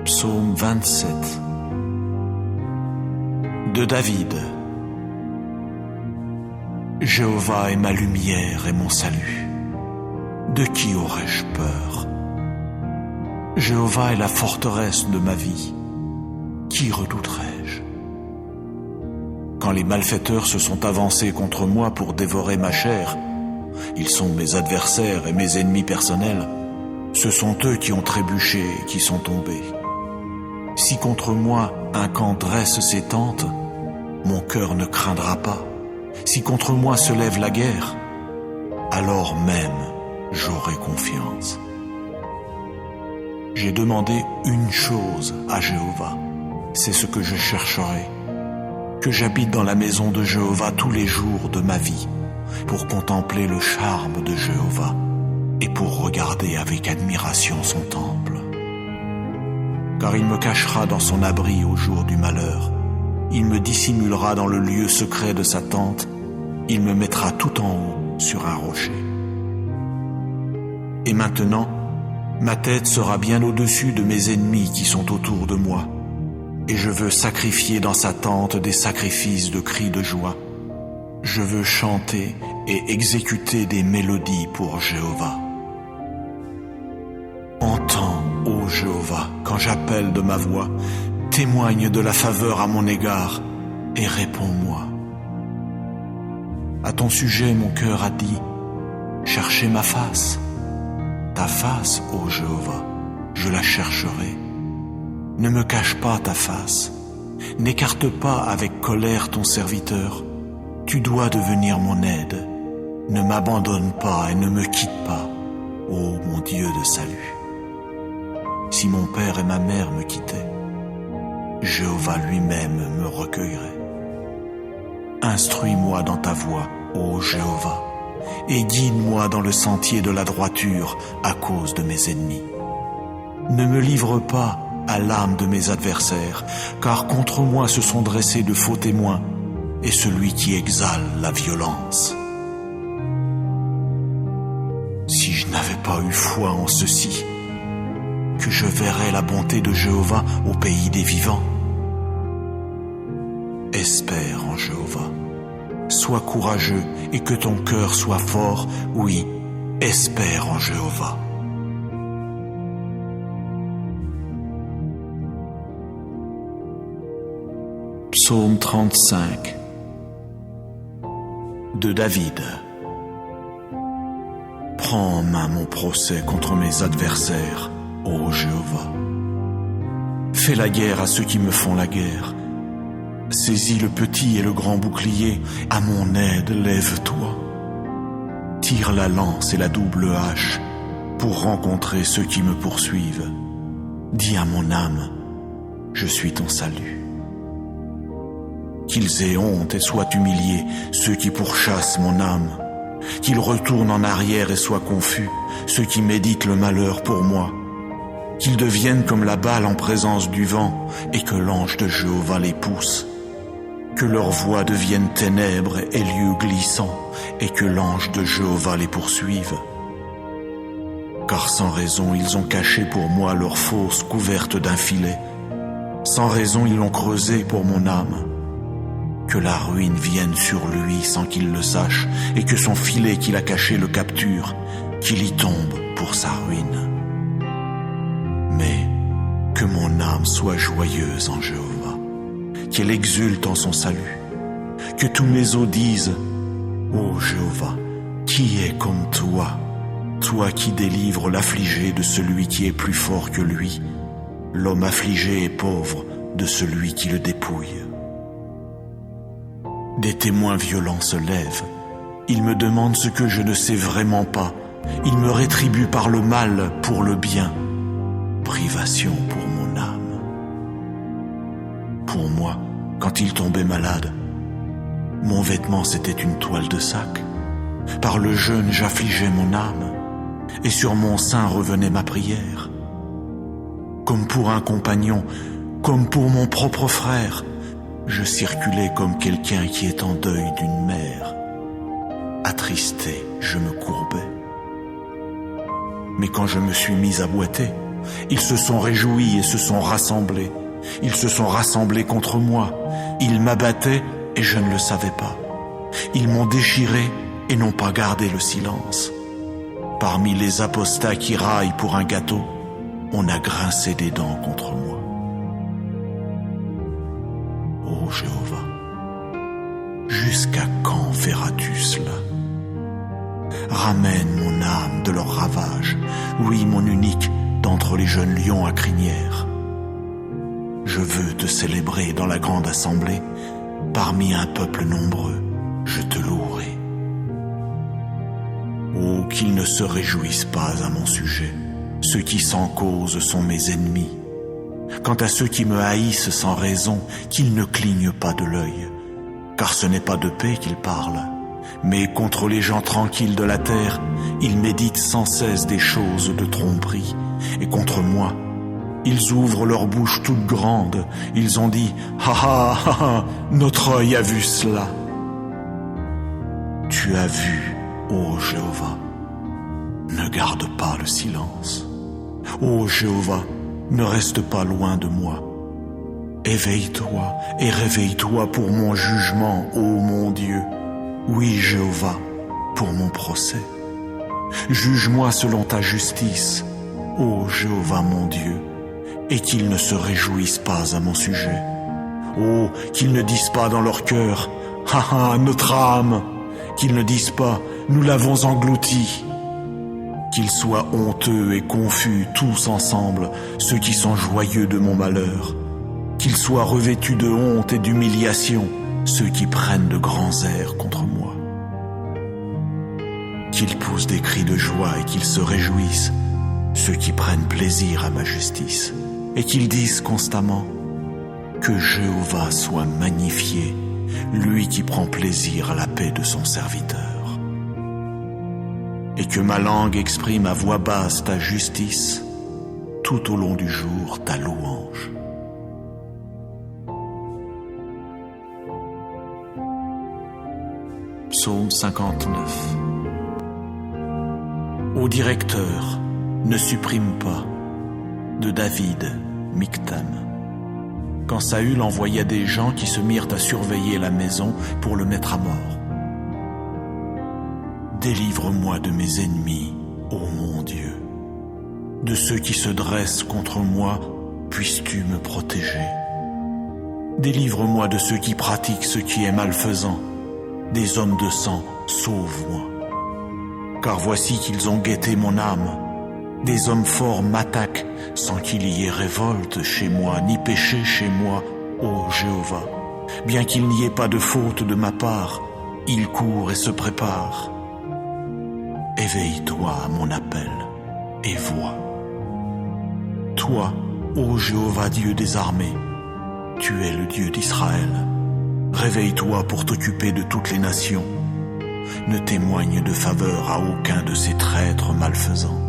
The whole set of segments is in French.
Psaume 27 de David. Jéhovah est ma lumière et mon salut. De qui aurais-je peur? Jéhovah est la forteresse de ma vie. Qui redouterais-je? Quand les malfaiteurs se sont avancés contre moi pour dévorer ma chair, ils sont mes adversaires et mes ennemis personnels. Ce sont eux qui ont trébuché et qui sont tombés. Si contre moi un camp dresse ses tentes, mon cœur ne craindra pas. Si contre moi se lève la guerre, alors même j'aurai confiance. J'ai demandé une chose à Jéhovah, c'est ce que je chercherai, que j'habite dans la maison de Jéhovah tous les jours de ma vie, pour contempler le charme de Jéhovah et pour regarder avec admiration son temple. Car il me cachera dans son abri au jour du malheur. Il me dissimulera dans le lieu secret de sa tente. Il me mettra tout en haut sur un rocher. Et maintenant, ma tête sera bien au-dessus de mes ennemis qui sont autour de moi. Et je veux sacrifier dans sa tente des sacrifices de cris de joie. Je veux chanter et exécuter des mélodies pour Jéhovah. Entends, ô Jéhovah, quand j'appelle de ma voix, témoigne de la faveur à mon égard et réponds-moi. À ton sujet, mon cœur a dit, cherchez ma face. Ta face, ô Jéhovah, je la chercherai. Ne me cache pas ta face, n'écarte pas avec colère ton serviteur. Tu dois devenir mon aide. Ne m'abandonne pas et ne me quitte pas, ô mon Dieu de salut. Si mon père et ma mère me quittaient, Jéhovah lui-même me recueillerait. Instruis-moi dans ta voie, ô Jéhovah, et guide-moi dans le sentier de la droiture à cause de mes ennemis. Ne me livre pas à l'âme de mes adversaires, car contre moi se sont dressés de faux témoins, et celui qui exale la violence. Si je n'avais pas eu foi en ceci, que je verrais la bonté de Jéhovah au pays des vivants. Espère en Jéhovah, sois courageux et que ton cœur soit fort, oui, espère en Jéhovah. Psaume 35 de David. Prends en main mon procès contre mes adversaires, ô Jéhovah. Fais la guerre à ceux qui me font la guerre. Saisis le petit et le grand bouclier, à mon aide lève-toi. Tire la lance et la double hache pour rencontrer ceux qui me poursuivent. Dis à mon âme, je suis ton salut. Qu'ils aient honte et soient humiliés, ceux qui pourchassent mon âme. Qu'ils retournent en arrière et soient confus, ceux qui méditent le malheur pour moi. Qu'ils deviennent comme la balle en présence du vent, et que l'ange de Jéhovah les pousse. Que leur voix devienne ténèbres et lieux glissants, et que l'ange de Jéhovah les poursuive. Car sans raison ils ont caché pour moi leur fosse couverte d'un filet. Sans raison ils l'ont creusé pour mon âme. Que la ruine vienne sur lui sans qu'il le sache, et que son filet qu'il a caché le capture, qu'il y tombe pour sa ruine. Mais que mon âme soit joyeuse en Jéhovah, qu'elle exulte en son salut, que tous mes os disent, ô Jéhovah, qui est comme toi, toi qui délivres l'affligé de celui qui est plus fort que lui, l'homme affligé et pauvre de celui qui le dépouille. Des témoins violents se lèvent. Ils me demandent ce que je ne sais vraiment pas. Ils me rétribuent par le mal pour le bien. Privation pour mon âme. Pour moi, quand il tombait malade, mon vêtement c'était une toile de sac. Par le jeûne j'affligeais mon âme, et sur mon sein revenait ma prière. Comme pour un compagnon, comme pour mon propre frère, je circulais comme quelqu'un qui est en deuil d'une mère. Attristé, je me courbais. Mais quand je me suis mis à boiter, Ils se sont réjouis et se sont rassemblés. Ils se sont rassemblés contre moi. Ils m'abattaient et je ne le savais pas. Ils m'ont déchiré et n'ont pas gardé le silence. Parmi les apostats qui raillent pour un gâteau, on a grincé des dents contre moi. Ô Jéhovah, jusqu'à quand verras-tu cela? Ramène mon âme de leur ravage, oui, mon unique, d'entre les jeunes lions à crinière. Je veux te célébrer dans la grande assemblée, parmi un peuple nombreux, je te louerai. Oh, qu'ils ne se réjouissent pas à mon sujet, ceux qui sans cause sont mes ennemis. Quant à ceux qui me haïssent sans raison, qu'ils ne clignent pas de l'œil, car ce n'est pas de paix qu'ils parlent, mais contre les gens tranquilles de la terre, ils méditent sans cesse des choses de tromperie, et contre moi, ils ouvrent leur bouche toute grande, ils ont dit « Ha ha ha ha, notre œil a vu cela !» Tu as vu, ô Jéhovah, ne garde pas le silence. Ô Jéhovah, ne reste pas loin de moi. Éveille-toi et réveille-toi pour mon jugement, ô mon Dieu. Oui, Jéhovah, pour mon procès. Juge-moi selon ta justice, ô Jéhovah mon Dieu, et qu'ils ne se réjouissent pas à mon sujet. Oh, qu'ils ne disent pas dans leur cœur, « Ha ha, notre âme !» Qu'ils ne disent pas, « Nous l'avons englouti !» Qu'ils soient honteux et confus tous ensemble, ceux qui sont joyeux de mon malheur. Qu'ils soient revêtus de honte et d'humiliation, ceux qui prennent de grands airs contre moi. Qu'ils poussent des cris de joie et qu'ils se réjouissent, ceux qui prennent plaisir à ma justice, et qu'ils disent constamment que Jéhovah soit magnifié, lui qui prend plaisir à la paix de son serviteur. Et que ma langue exprime à voix basse ta justice, tout au long du jour ta louange. Psaume 59. Ô directeur, ne supprime pas, de David, Michtam. Quand Saül envoya des gens qui se mirent à surveiller la maison pour le mettre à mort. Délivre-moi de mes ennemis, ô mon Dieu. De ceux qui se dressent contre moi, puisses-tu me protéger. Délivre-moi de ceux qui pratiquent ce qui est malfaisant. Des hommes de sang, sauve-moi. Car voici qu'ils ont guetté mon âme. Des hommes forts m'attaquent sans qu'il y ait révolte chez moi, ni péché chez moi, ô Jéhovah. Bien qu'il n'y ait pas de faute de ma part, ils courent et se préparent. Éveille-toi à mon appel et vois. Toi, ô Jéhovah Dieu des armées, tu es le Dieu d'Israël. Réveille-toi pour t'occuper de toutes les nations. Ne témoigne de faveur à aucun de ces traîtres malfaisants.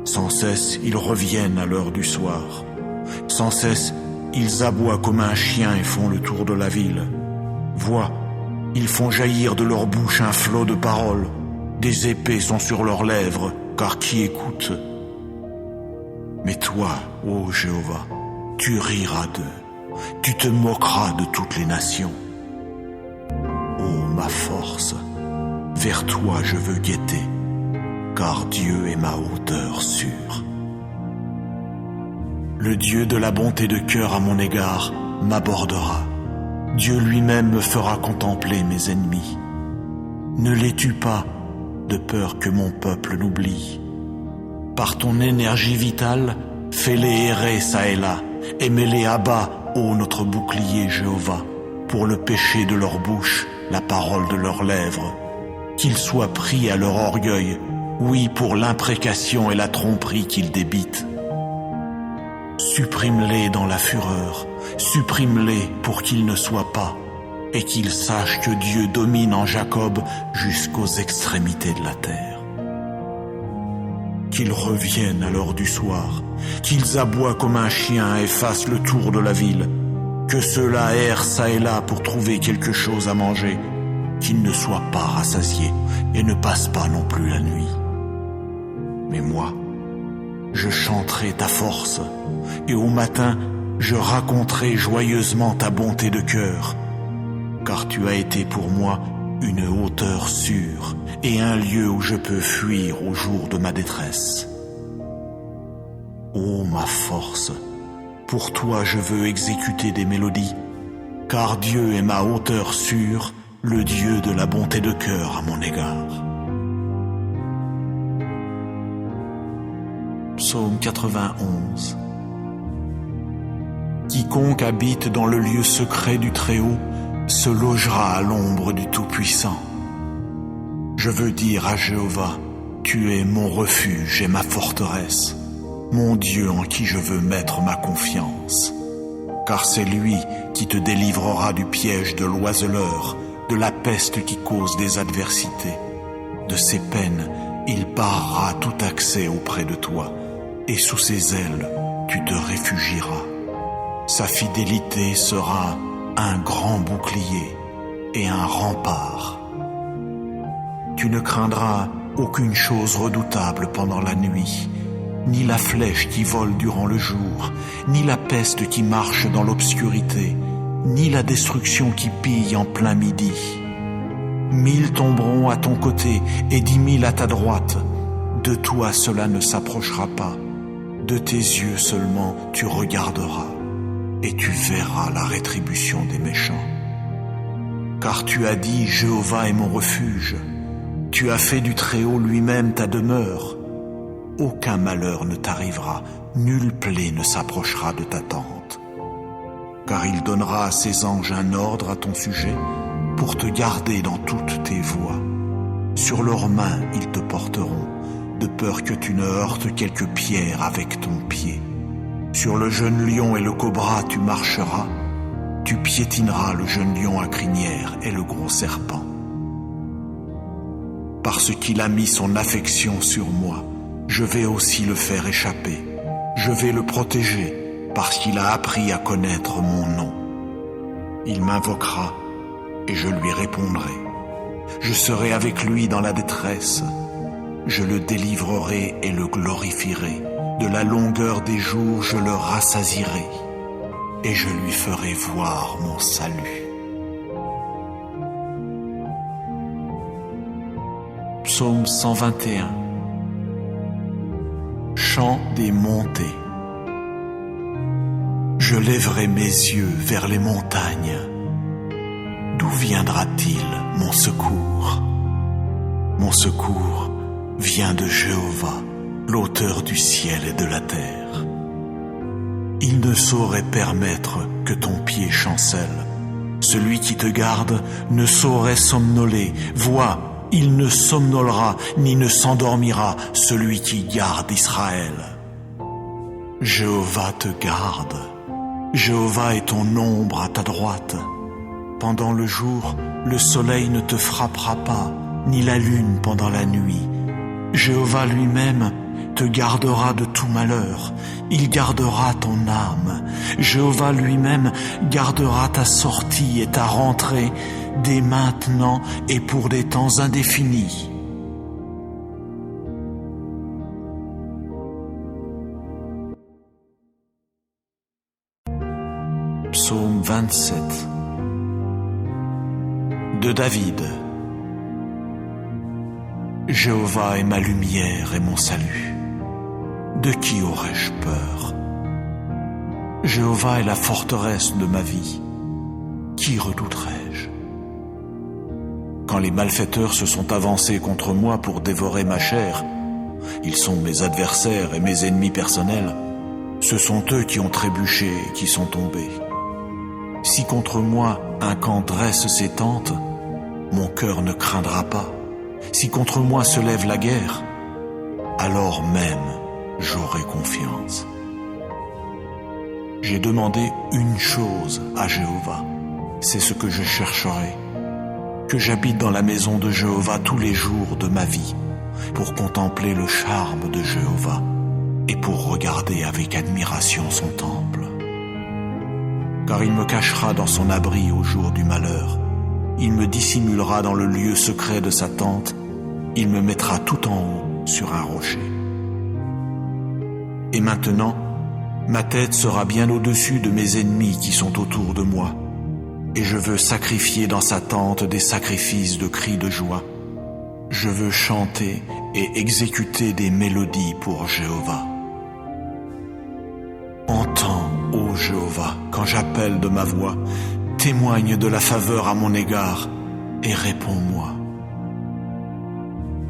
Sans cesse, ils reviennent à l'heure du soir. Sans cesse, ils aboient comme un chien et font le tour de la ville. Vois, ils font jaillir de leur bouche un flot de paroles. Des épées sont sur leurs lèvres, car qui écoute? Mais toi, ô Jéhovah, tu riras d'eux, tu te moqueras de toutes les nations. Ô ma force, vers toi je veux guetter, car Dieu est ma hauteur sûre. Le Dieu de la bonté de cœur à mon égard m'abordera. Dieu lui-même me fera contempler mes ennemis. Ne les tue pas, de peur que mon peuple l'oublie. Par ton énergie vitale, fais-les errer çà et là, et mets-les à bas, ô notre bouclier Jéhovah, pour le péché de leur bouche, la parole de leurs lèvres. Qu'ils soient pris à leur orgueil, oui, pour l'imprécation et la tromperie qu'ils débitent. Supprime-les dans la fureur, supprime-les pour qu'ils ne soient pas, et qu'ils sachent que Dieu domine en Jacob jusqu'aux extrémités de la terre. Qu'ils reviennent à l'heure du soir, qu'ils aboient comme un chien et fassent le tour de la ville, que ceux-là errent çà et là pour trouver quelque chose à manger, qu'ils ne soient pas rassasiés et ne passent pas non plus la nuit. Mais moi, je chanterai ta force, et au matin, je raconterai joyeusement ta bonté de cœur, car tu as été pour moi une hauteur sûre et un lieu où je peux fuir au jour de ma détresse. Ô ma force, pour toi je veux exécuter des mélodies, car Dieu est ma hauteur sûre, le Dieu de la bonté de cœur à mon égard. Psaume 91. Quiconque habite dans le lieu secret du Très-Haut se logera à l'ombre du Tout-Puissant. Je veux dire à Jéhovah, tu es mon refuge et ma forteresse, mon Dieu en qui je veux mettre ma confiance. Car c'est lui qui te délivrera du piège de l'oiseleur, de la peste qui cause des adversités. De ses peines, il barrera tout accès auprès de toi, et sous ses ailes, tu te réfugieras. Sa fidélité sera un grand bouclier et un rempart. Tu ne craindras aucune chose redoutable pendant la nuit, ni la flèche qui vole durant le jour, ni la peste qui marche dans l'obscurité, ni la destruction qui pille en plein midi. 1000 tomberont à ton côté et 10 000 à ta droite. De toi cela ne s'approchera pas. De tes yeux seulement tu regarderas, et tu verras la rétribution des méchants. Car tu as dit, Jéhovah est mon refuge. Tu as fait du Très-Haut lui-même ta demeure. Aucun malheur ne t'arrivera, nulle plaie ne s'approchera de ta tente. Car il donnera à ses anges un ordre à ton sujet, pour te garder dans toutes tes voies. Sur leurs mains ils te porteront, de peur que tu ne heurtes quelque pierre avec ton pied. Sur le jeune lion et le cobra tu marcheras, tu piétineras le jeune lion à crinière et le gros serpent. Parce qu'il a mis son affection sur moi, je vais aussi le faire échapper. Je vais le protéger, parce qu'il a appris à connaître mon nom. Il m'invoquera, et je lui répondrai. Je serai avec lui dans la détresse. Je le délivrerai et le glorifierai. De la longueur des jours, je le rassasierai, et je lui ferai voir mon salut. Psaume 121. Chant des montées. Je lèverai mes yeux vers les montagnes. D'où viendra-t-il mon secours? Mon secours vient de Jéhovah, l'auteur du ciel et de la terre. Il ne saurait permettre que ton pied chancelle. Celui qui te garde ne saurait somnoler. Vois, il ne somnolera ni ne s'endormira, celui qui garde Israël. Jéhovah te garde. Jéhovah est ton ombre à ta droite. Pendant le jour, le soleil ne te frappera pas, ni la lune pendant la nuit. Jéhovah lui-même te gardera de tout malheur. Il gardera ton âme. Jéhovah lui-même gardera ta sortie et ta rentrée dès maintenant et pour des temps indéfinis. Psaume 27 de David. Jéhovah est ma lumière et mon salut. De qui aurais-je peur? Jéhovah est la forteresse de ma vie. Qui redouterais-je? Quand les malfaiteurs se sont avancés contre moi pour dévorer ma chair, ils sont mes adversaires et mes ennemis personnels. Ce sont eux qui ont trébuché et qui sont tombés. Si contre moi un camp dresse ses tentes, mon cœur ne craindra pas. Si contre moi se lève la guerre, alors même j'aurai confiance. J'ai demandé une chose à Jéhovah, c'est ce que je chercherai, que j'habite dans la maison de Jéhovah tous les jours de ma vie, pour contempler le charme de Jéhovah et pour regarder avec admiration son temple. Car il me cachera dans son abri au jour du malheur. Il me dissimulera dans le lieu secret de sa tente. Il me mettra tout en haut sur un rocher. Et maintenant, ma tête sera bien au-dessus de mes ennemis qui sont autour de moi. Et je veux sacrifier dans sa tente des sacrifices de cris de joie. Je veux chanter et exécuter des mélodies pour Jéhovah. Entends, ô Jéhovah, quand j'appelle de ma voix, témoigne de la faveur à mon égard et réponds-moi.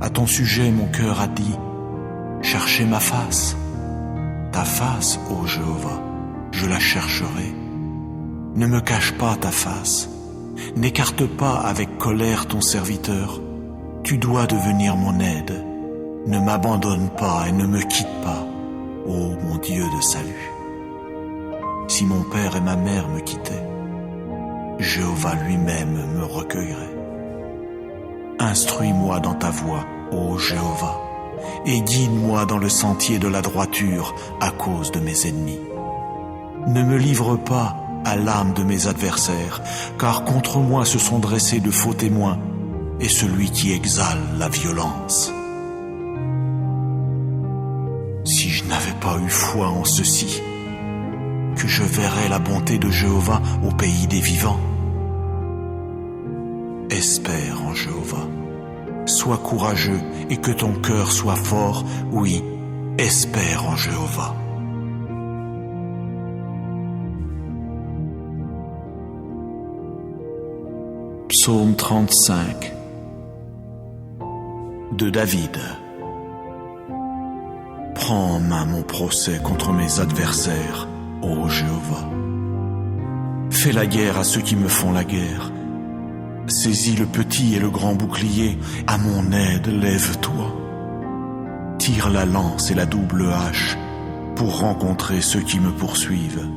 À ton sujet, mon cœur a dit, cherchez ma face. Ta face, ô Jéhovah, je la chercherai. Ne me cache pas ta face, n'écarte pas avec colère ton serviteur. Tu dois devenir mon aide. Ne m'abandonne pas et ne me quitte pas, ô mon Dieu de salut. Si mon père et ma mère me quittaient, Jéhovah lui-même me recueillerait. Instruis-moi dans ta voie, ô Jéhovah, et guide-moi dans le sentier de la droiture à cause de mes ennemis. Ne me livre pas à l'âme de mes adversaires, car contre moi se sont dressés de faux témoins, et celui qui exale la violence. Si je n'avais pas eu foi en ceci, que je verrais la bonté de Jéhovah au pays des vivants. Espère en Jéhovah, sois courageux et que ton cœur soit fort, oui, espère en Jéhovah. Psaume 35 de David. Prends en main mon procès contre mes adversaires, ô Jéhovah. Fais la guerre à ceux qui me font la guerre. Saisis le petit et le grand bouclier, à mon aide lève-toi. Tire la lance et la double hache pour rencontrer ceux qui me poursuivent.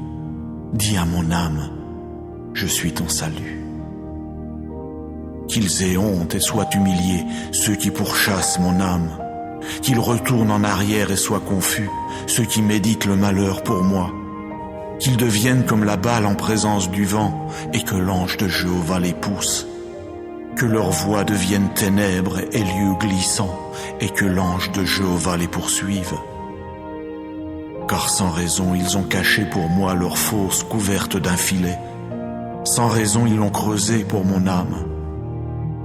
Dis à mon âme, je suis ton salut. Qu'ils aient honte et soient humiliés, ceux qui pourchassent mon âme. Qu'ils retournent en arrière et soient confus, ceux qui méditent le malheur pour moi. Qu'ils deviennent comme la balle en présence du vent, et que l'ange de Jéhovah les pousse. Que leur voix devienne ténèbres et lieux glissants, et que l'ange de Jéhovah les poursuive. Car sans raison ils ont caché pour moi leur fosse couverte d'un filet. Sans raison ils l'ont creusé pour mon âme.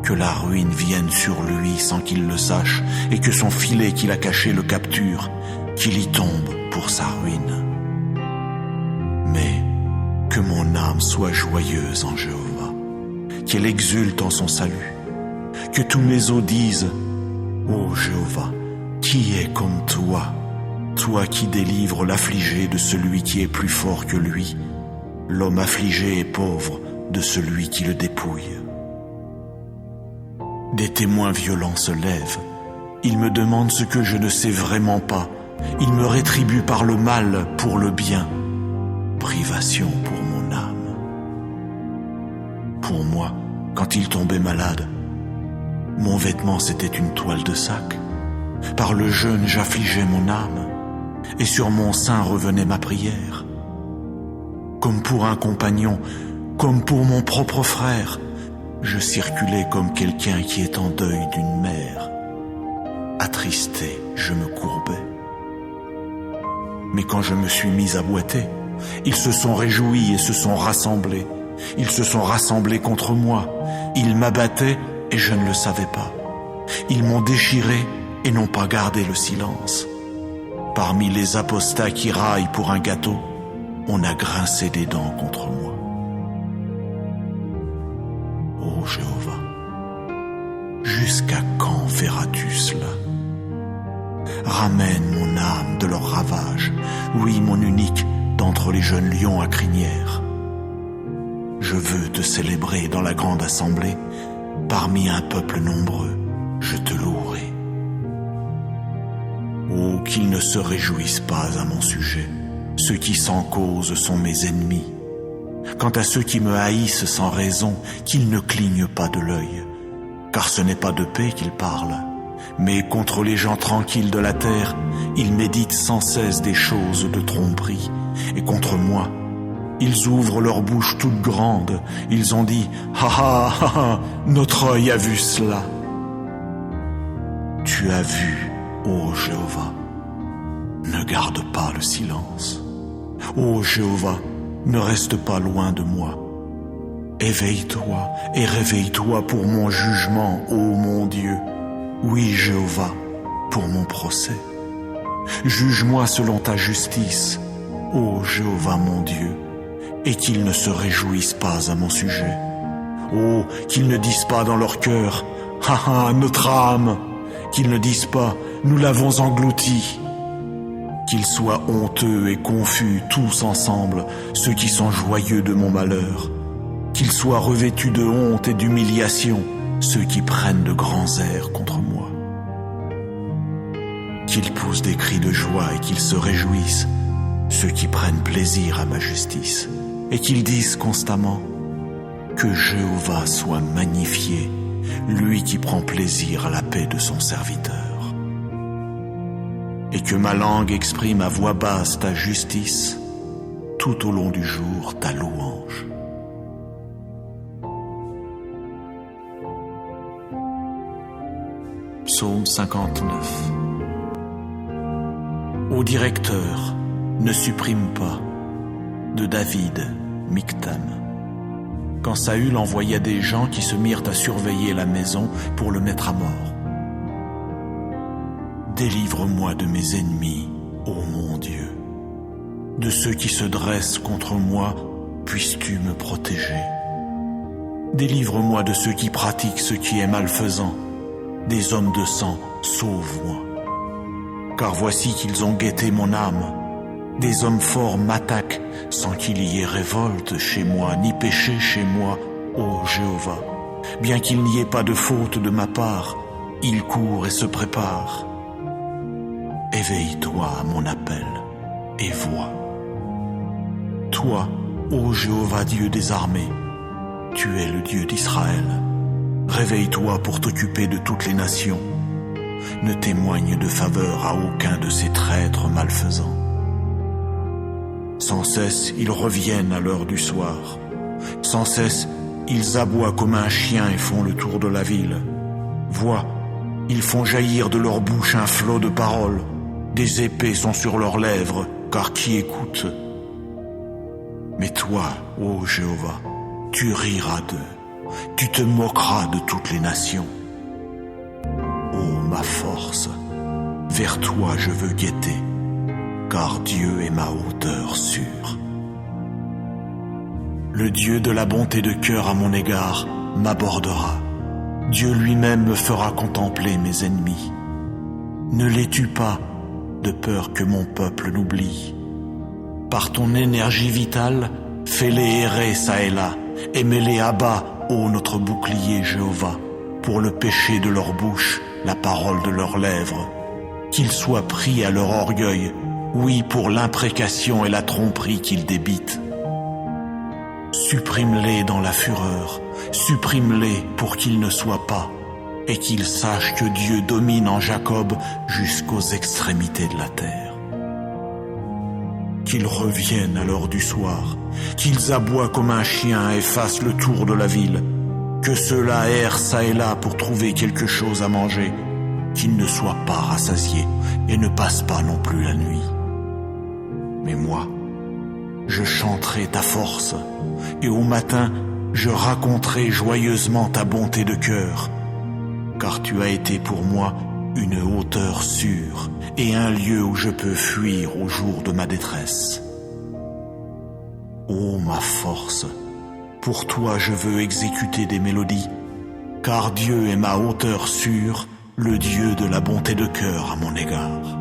Que la ruine vienne sur lui sans qu'il le sache, et que son filet qu'il a caché le capture, qu'il y tombe pour sa ruine. Mais que mon âme soit joyeuse en Jéhovah, qu'elle exulte en son salut, que tous mes os disent, ô Jéhovah, qui est comme toi, toi qui délivres l'affligé de celui qui est plus fort que lui, l'homme affligé et pauvre de celui qui le dépouille. Des témoins violents se lèvent. Ils me demandent ce que je ne sais vraiment pas. Ils me rétribuent par le mal pour le bien. Privation pour mon âme. Pour moi, quand il tombait malade, mon vêtement c'était une toile de sac. Par le jeûne j'affligeais mon âme, et sur mon sein revenait ma prière. Comme pour un compagnon, comme pour mon propre frère, je circulais comme quelqu'un qui est en deuil d'une mère. Attristé, je me courbais. Mais quand je me suis mis à boiter, ils se sont réjouis et se sont rassemblés. Ils se sont rassemblés contre moi. Ils m'abattaient et je ne le savais pas. Ils m'ont déchiré et n'ont pas gardé le silence. Parmi les apostats qui raillent pour un gâteau, on a grincé des dents contre moi. Ô Jéhovah, jusqu'à quand feras-tu cela? Ramène mon âme de leur ravage, oui mon unique, d'entre les jeunes lions à crinière. Je veux te célébrer dans la grande assemblée, parmi un peuple nombreux, je te louerai. Oh, qu'ils ne se réjouissent pas à mon sujet, ceux qui sans cause sont mes ennemis. Quant à ceux qui me haïssent sans raison, qu'ils ne clignent pas de l'œil, car ce n'est pas de paix qu'ils parlent, mais contre les gens tranquilles de la terre, ils méditent sans cesse des choses de tromperie, et contre moi, ils ouvrent leur bouche toute grande, ils ont dit « Ha ha ha ha, notre œil a vu cela !» Tu as vu, ô Jéhovah, ne garde pas le silence. Ô Jéhovah, ne reste pas loin de moi. Éveille-toi et réveille-toi pour mon jugement, ô mon Dieu. Oui, Jéhovah, pour mon procès. Juge-moi selon ta justice, ô Jéhovah mon Dieu, et qu'ils ne se réjouissent pas à mon sujet. Oh, qu'ils ne disent pas dans leur cœur, « Ha ha, notre âme !» Qu'ils ne disent pas, « Nous l'avons englouti !» Qu'ils soient honteux et confus tous ensemble, ceux qui sont joyeux de mon malheur. Qu'ils soient revêtus de honte et d'humiliation, ceux qui prennent de grands airs contre moi. Qu'ils poussent des cris de joie et qu'ils se réjouissent, ceux qui prennent plaisir à ma justice, et qu'ils disent constamment « Que Jéhovah soit magnifié, lui qui prend plaisir à la paix de son serviteur. » Et que ma langue exprime à voix basse ta justice, tout au long du jour ta louange. Psaume 59. Ô directeur, ne supprime pas, de David, Michtam. Quand Saül envoya des gens qui se mirent à surveiller la maison pour le mettre à mort. Délivre-moi de mes ennemis, ô mon Dieu. De ceux qui se dressent contre moi, puisses-tu me protéger. Délivre-moi de ceux qui pratiquent ce qui est malfaisant. Des hommes de sang, sauve-moi. Car voici qu'ils ont guetté mon âme. Des hommes forts m'attaquent sans qu'il y ait révolte chez moi, ni péché chez moi, ô Jéhovah. Bien qu'il n'y ait pas de faute de ma part, ils courent et se préparent. Éveille-toi à mon appel et vois. Toi, ô Jéhovah Dieu des armées, tu es le Dieu d'Israël. Réveille-toi pour t'occuper de toutes les nations. Ne témoigne de faveur à aucun de ces traîtres malfaisants. Sans cesse, ils reviennent à l'heure du soir. Sans cesse, ils aboient comme un chien et font le tour de la ville. Vois, ils font jaillir de leur bouche un flot de paroles. Des épées sont sur leurs lèvres, car qui écoute? Mais toi, ô Jéhovah, tu riras d'eux, tu te moqueras de toutes les nations. Ô ma force, vers toi je veux guetter, car Dieu est ma hauteur sûre. Le Dieu de la bonté de cœur à mon égard m'abordera. Dieu lui-même me fera contempler mes ennemis. Ne les tue pas, de peur que mon peuple l'oublie. Par ton énergie vitale, fais-les errer çà et là, et mets-les à bas, ô notre bouclier Jéhovah, pour le péché de leur bouche, la parole de leurs lèvres. Qu'ils soient pris à leur orgueil, oui, pour l'imprécation et la tromperie qu'ils débitent. Supprime-les dans la fureur, supprime-les pour qu'ils ne soient pas, et qu'ils sachent que Dieu domine en Jacob jusqu'aux extrémités de la terre. Qu'ils reviennent à l'heure du soir, qu'ils aboient comme un chien et fassent le tour de la ville, que ceux-là errent çà et là pour trouver quelque chose à manger, qu'ils ne soient pas rassasiés et ne passent pas non plus la nuit. Mais moi, je chanterai ta force, et au matin, je raconterai joyeusement ta bonté de cœur, car tu as été pour moi une hauteur sûre et un lieu où je peux fuir au jour de ma détresse. Ô ma force, pour toi je veux exécuter des mélodies, car Dieu est ma hauteur sûre, le Dieu de la bonté de cœur à mon égard.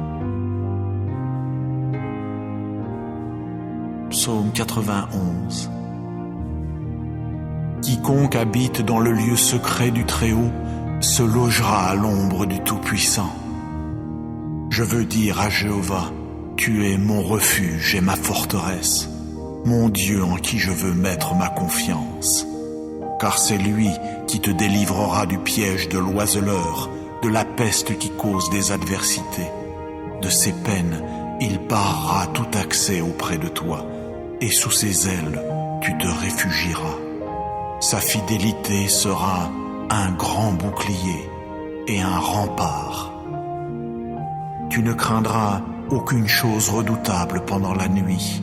Psaume 91. Quiconque habite dans le lieu secret du Très-Haut se logera à l'ombre du Tout-Puissant. Je veux dire à Jéhovah, tu es mon refuge et ma forteresse, mon Dieu en qui je veux mettre ma confiance. Car c'est lui qui te délivrera du piège de l'oiseleur, de la peste qui cause des adversités. De ses peines, il barrera tout accès auprès de toi, et sous ses ailes, tu te réfugieras. Sa fidélité sera un grand bouclier et un rempart. Tu ne craindras aucune chose redoutable pendant la nuit,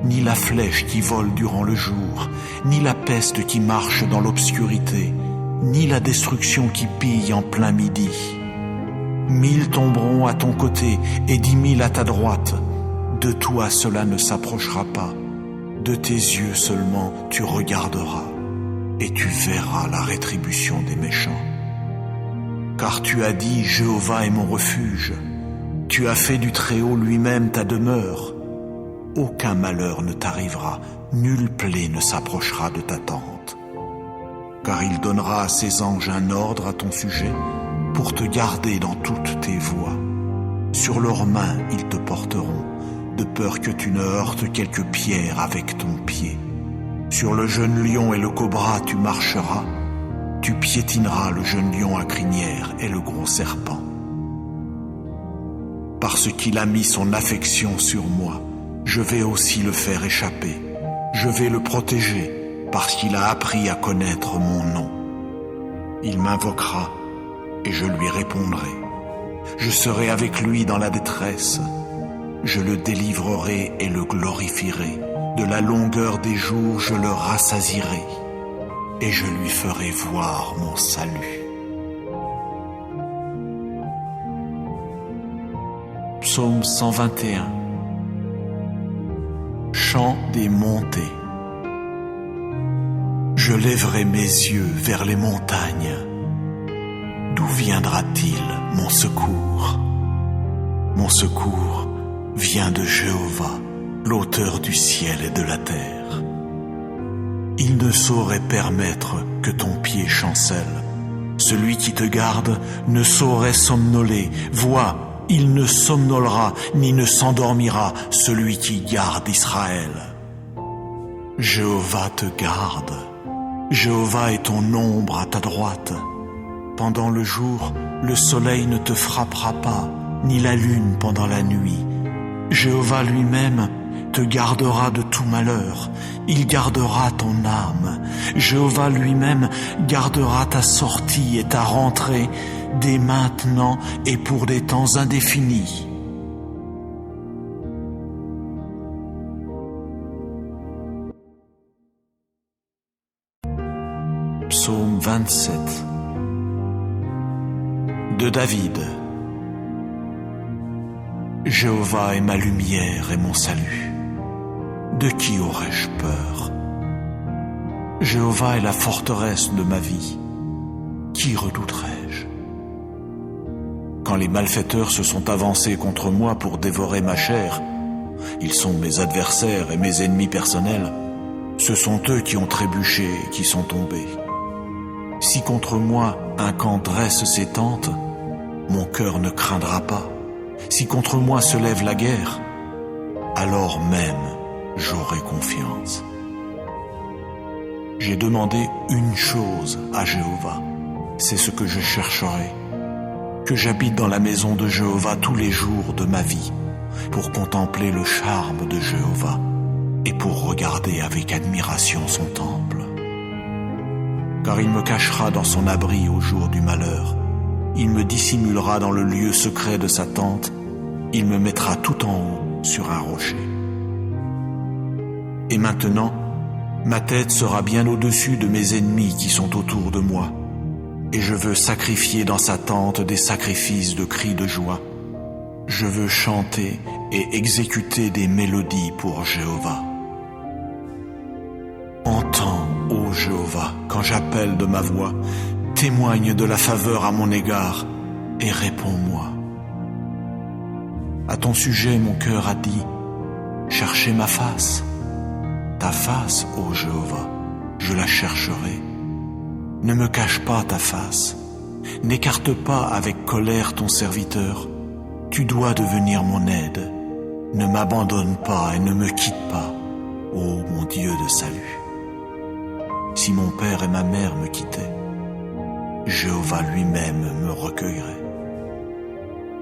ni la flèche qui vole durant le jour, ni la peste qui marche dans l'obscurité, ni la destruction qui pille en plein midi. 1000 tomberont à ton côté et 10 000 à ta droite. De toi cela ne s'approchera pas. De tes yeux seulement tu regarderas et tu verras la rétribution des méchants. Car tu as dit, Jéhovah est mon refuge. Tu as fait du Très-Haut lui-même ta demeure. Aucun malheur ne t'arrivera, nulle plaie ne s'approchera de ta tente. Car il donnera à ses anges un ordre à ton sujet pour te garder dans toutes tes voies. Sur leurs mains ils te porteront, de peur que tu ne heurtes quelque pierre avec ton pied. Sur le jeune lion et le cobra tu marcheras, tu piétineras le jeune lion à crinière et le gros serpent. Parce qu'il a mis son affection sur moi, je vais aussi le faire échapper. Je vais le protéger, parce qu'il a appris à connaître mon nom. Il m'invoquera, et je lui répondrai. Je serai avec lui dans la détresse. Je le délivrerai et le glorifierai. De la longueur des jours, je le rassasierai, et je lui ferai voir mon salut. Psaume 121. Chant des montées. Je lèverai mes yeux vers les montagnes. D'où viendra-t-il mon secours? Mon secours vient de Jéhovah, l'auteur du ciel et de la terre. Il ne saurait permettre que ton pied chancelle. Celui qui te garde ne saurait somnoler. Vois, il ne somnolera ni ne s'endormira, celui qui garde Israël. Jéhovah te garde. Jéhovah est ton ombre à ta droite. Pendant le jour, le soleil ne te frappera pas, ni la lune pendant la nuit. Jéhovah lui-même te gardera de tout malheur. Il gardera ton âme. Jéhovah lui-même gardera ta sortie et ta rentrée dès maintenant et pour des temps indéfinis. Psaume 27 de David. Jéhovah est ma lumière et mon salut. De qui aurais-je peur? Jéhovah est la forteresse de ma vie. Qui redouterais-je? Quand les malfaiteurs se sont avancés contre moi pour dévorer ma chair, ils sont mes adversaires et mes ennemis personnels. Ce sont eux qui ont trébuché et qui sont tombés. Si contre moi un camp dresse ses tentes, mon cœur ne craindra pas. Si contre moi se lève la guerre, alors même j'aurai confiance. J'ai demandé une chose à Jéhovah, c'est ce que je chercherai, que j'habite dans la maison de Jéhovah tous les jours de ma vie, pour contempler le charme de Jéhovah et pour regarder avec admiration son temple. Car il me cachera dans son abri au jour du malheur. Il me dissimulera dans le lieu secret de sa tente. Il me mettra tout en haut sur un rocher. Et maintenant, ma tête sera bien au-dessus de mes ennemis qui sont autour de moi. Et je veux sacrifier dans sa tente des sacrifices de cris de joie. Je veux chanter et exécuter des mélodies pour Jéhovah. Entends, ô Jéhovah, quand j'appelle de ma voix, témoigne de la faveur à mon égard et réponds-moi. À ton sujet, mon cœur a dit, cherchez ma face. Ta face, ô Jéhovah, je la chercherai. Ne me cache pas ta face. N'écarte pas avec colère ton serviteur. Tu dois devenir mon aide. Ne m'abandonne pas et ne me quitte pas, ô mon Dieu de salut. Si mon père et ma mère me quittaient, Jéhovah lui-même me recueillerait.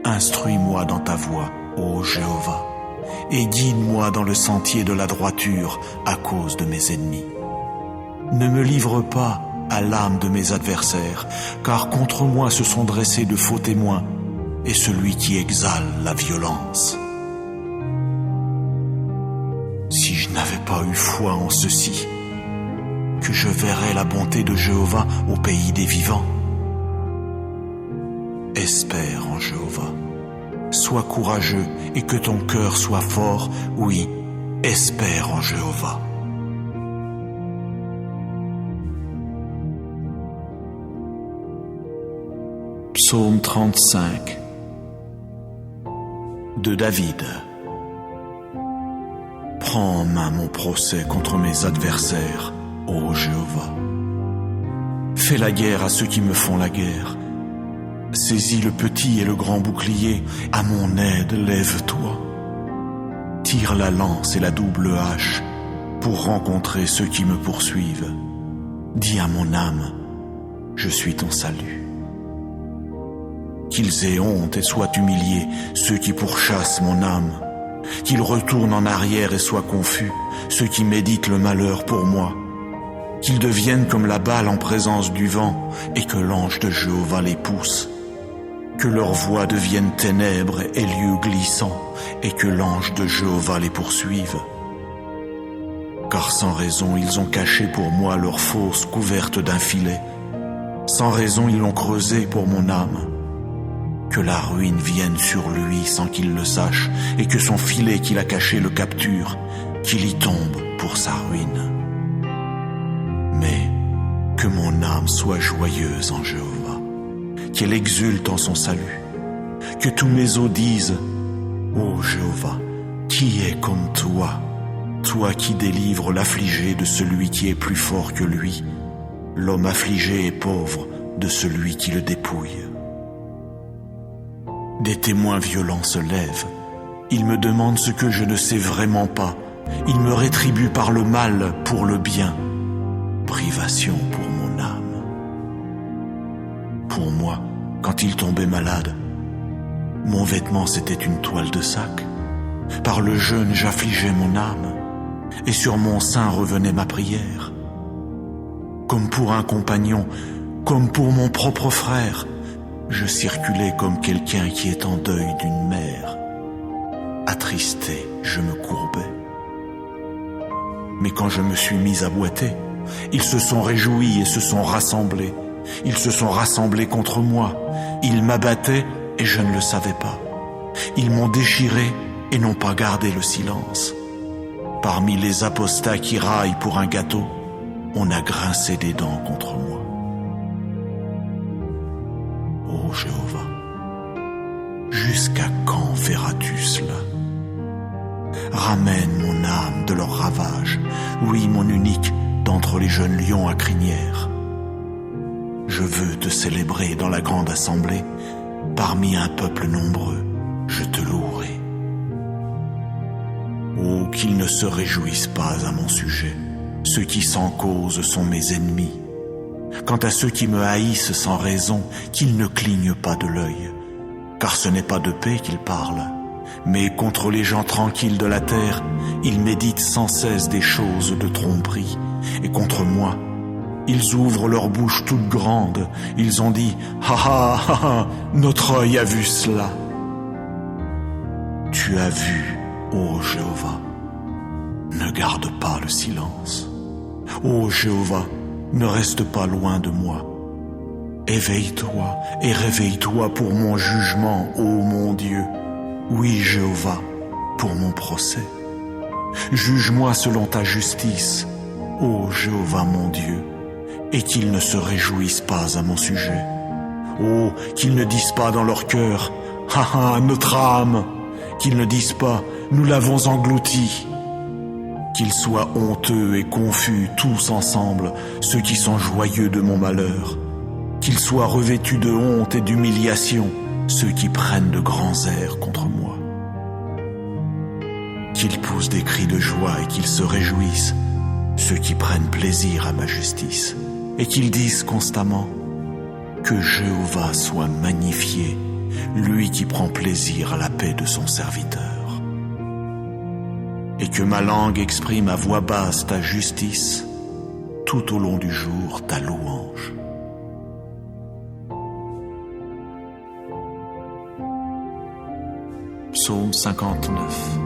Instruis-moi dans ta voie, ô Jéhovah, et guide-moi dans le sentier de la droiture à cause de mes ennemis. Ne me livre pas à l'âme de mes adversaires, car contre moi se sont dressés de faux témoins, et celui qui exale la violence. n'avais pas eu foi en ceci, que je verrais la bonté de Jéhovah au pays des vivants. Espère en Jéhovah, sois courageux et que ton cœur soit fort, oui, espère en Jéhovah. Psaume 35 de David. Prends en main mon procès contre mes adversaires, ô Jéhovah. Fais la guerre à ceux qui me font la guerre. Saisis le petit et le grand bouclier, à mon aide lève-toi. Tire la lance et la double hache pour rencontrer ceux qui me poursuivent. Dis à mon âme, je suis ton salut. Qu'ils aient honte et soient humiliés, ceux qui pourchassent mon âme. Qu'ils retournent en arrière et soient confus, ceux qui méditent le malheur pour moi. Qu'ils deviennent comme la balle en présence du vent, et que l'ange de Jéhovah les pousse. Que leur voix devienne ténèbres et lieux glissants, et que l'ange de Jéhovah les poursuive. Car sans raison ils ont caché pour moi leur fosse couverte d'un filet. Sans raison ils l'ont creusé pour mon âme. Que la ruine vienne sur lui sans qu'il le sache, et que son filet qu'il a caché le capture, qu'il y tombe pour sa ruine. Mais que mon âme soit joyeuse en Jéhovah, qu'elle exulte en son salut, que tous mes os disent, ô Jéhovah, qui est comme toi, toi qui délivres l'affligé de celui qui est plus fort que lui, l'homme affligé et pauvre de celui qui le dépouille. Des témoins violents se lèvent. Ils me demandent ce que je ne sais vraiment pas. Ils me rétribuent par le mal pour le bien. Privation pour mon âme. Pour moi, quand il tombait malade, mon vêtement c'était une toile de sac. Par le jeûne j'affligeais mon âme, et sur mon sein revenait ma prière. Comme pour un compagnon, comme pour mon propre frère, je circulais comme quelqu'un qui est en deuil d'une mère. Attristé, je me courbais. Mais quand je me suis mis à boiter, ils se sont réjouis et se sont rassemblés. Ils se sont rassemblés contre moi. Ils m'abattaient et je ne le savais pas. Ils m'ont déchiré et n'ont pas gardé le silence. Parmi les apostats qui raillent pour un gâteau, on a grincé des dents contre moi. Ô Jéhovah, jusqu'à quand verras-tu cela? Ramène mon âme de leur ravage, oui mon unique, d'entre les jeunes lions à crinière. Je veux te célébrer dans la grande assemblée, parmi un peuple nombreux, je te louerai. Oh, qu'ils ne se réjouissent pas à mon sujet, ceux qui sans cause sont mes ennemis. Quant à ceux qui me haïssent sans raison, qu'ils ne clignent pas de l'œil, car ce n'est pas de paix qu'ils parlent, mais contre les gens tranquilles de la terre, ils méditent sans cesse des choses de tromperie, et contre moi, ils ouvrent leur bouche toute grande, ils ont dit « Ha ha ha ha, notre œil a vu cela !» Tu as vu, ô Jéhovah, ne garde pas le silence. Ô Jéhovah, ne reste pas loin de moi. Éveille-toi et réveille-toi pour mon jugement, ô mon Dieu. Oui, Jéhovah, pour mon procès. Juge-moi selon ta justice, ô Jéhovah mon Dieu, et qu'ils ne se réjouissent pas à mon sujet. Oh, qu'ils ne disent pas dans leur cœur, « Ha ha, notre âme !» Qu'ils ne disent pas, « Nous l'avons englouti !» Qu'ils soient honteux et confus tous ensemble, ceux qui sont joyeux de mon malheur. Qu'ils soient revêtus de honte et d'humiliation, ceux qui prennent de grands airs contre moi. Qu'ils poussent des cris de joie et qu'ils se réjouissent, ceux qui prennent plaisir à ma justice, et qu'ils disent constamment que Jéhovah soit magnifié, lui qui prend plaisir à la paix de son serviteur. Et que ma langue exprime à voix basse ta justice, tout au long du jour ta louange. Psaume 59.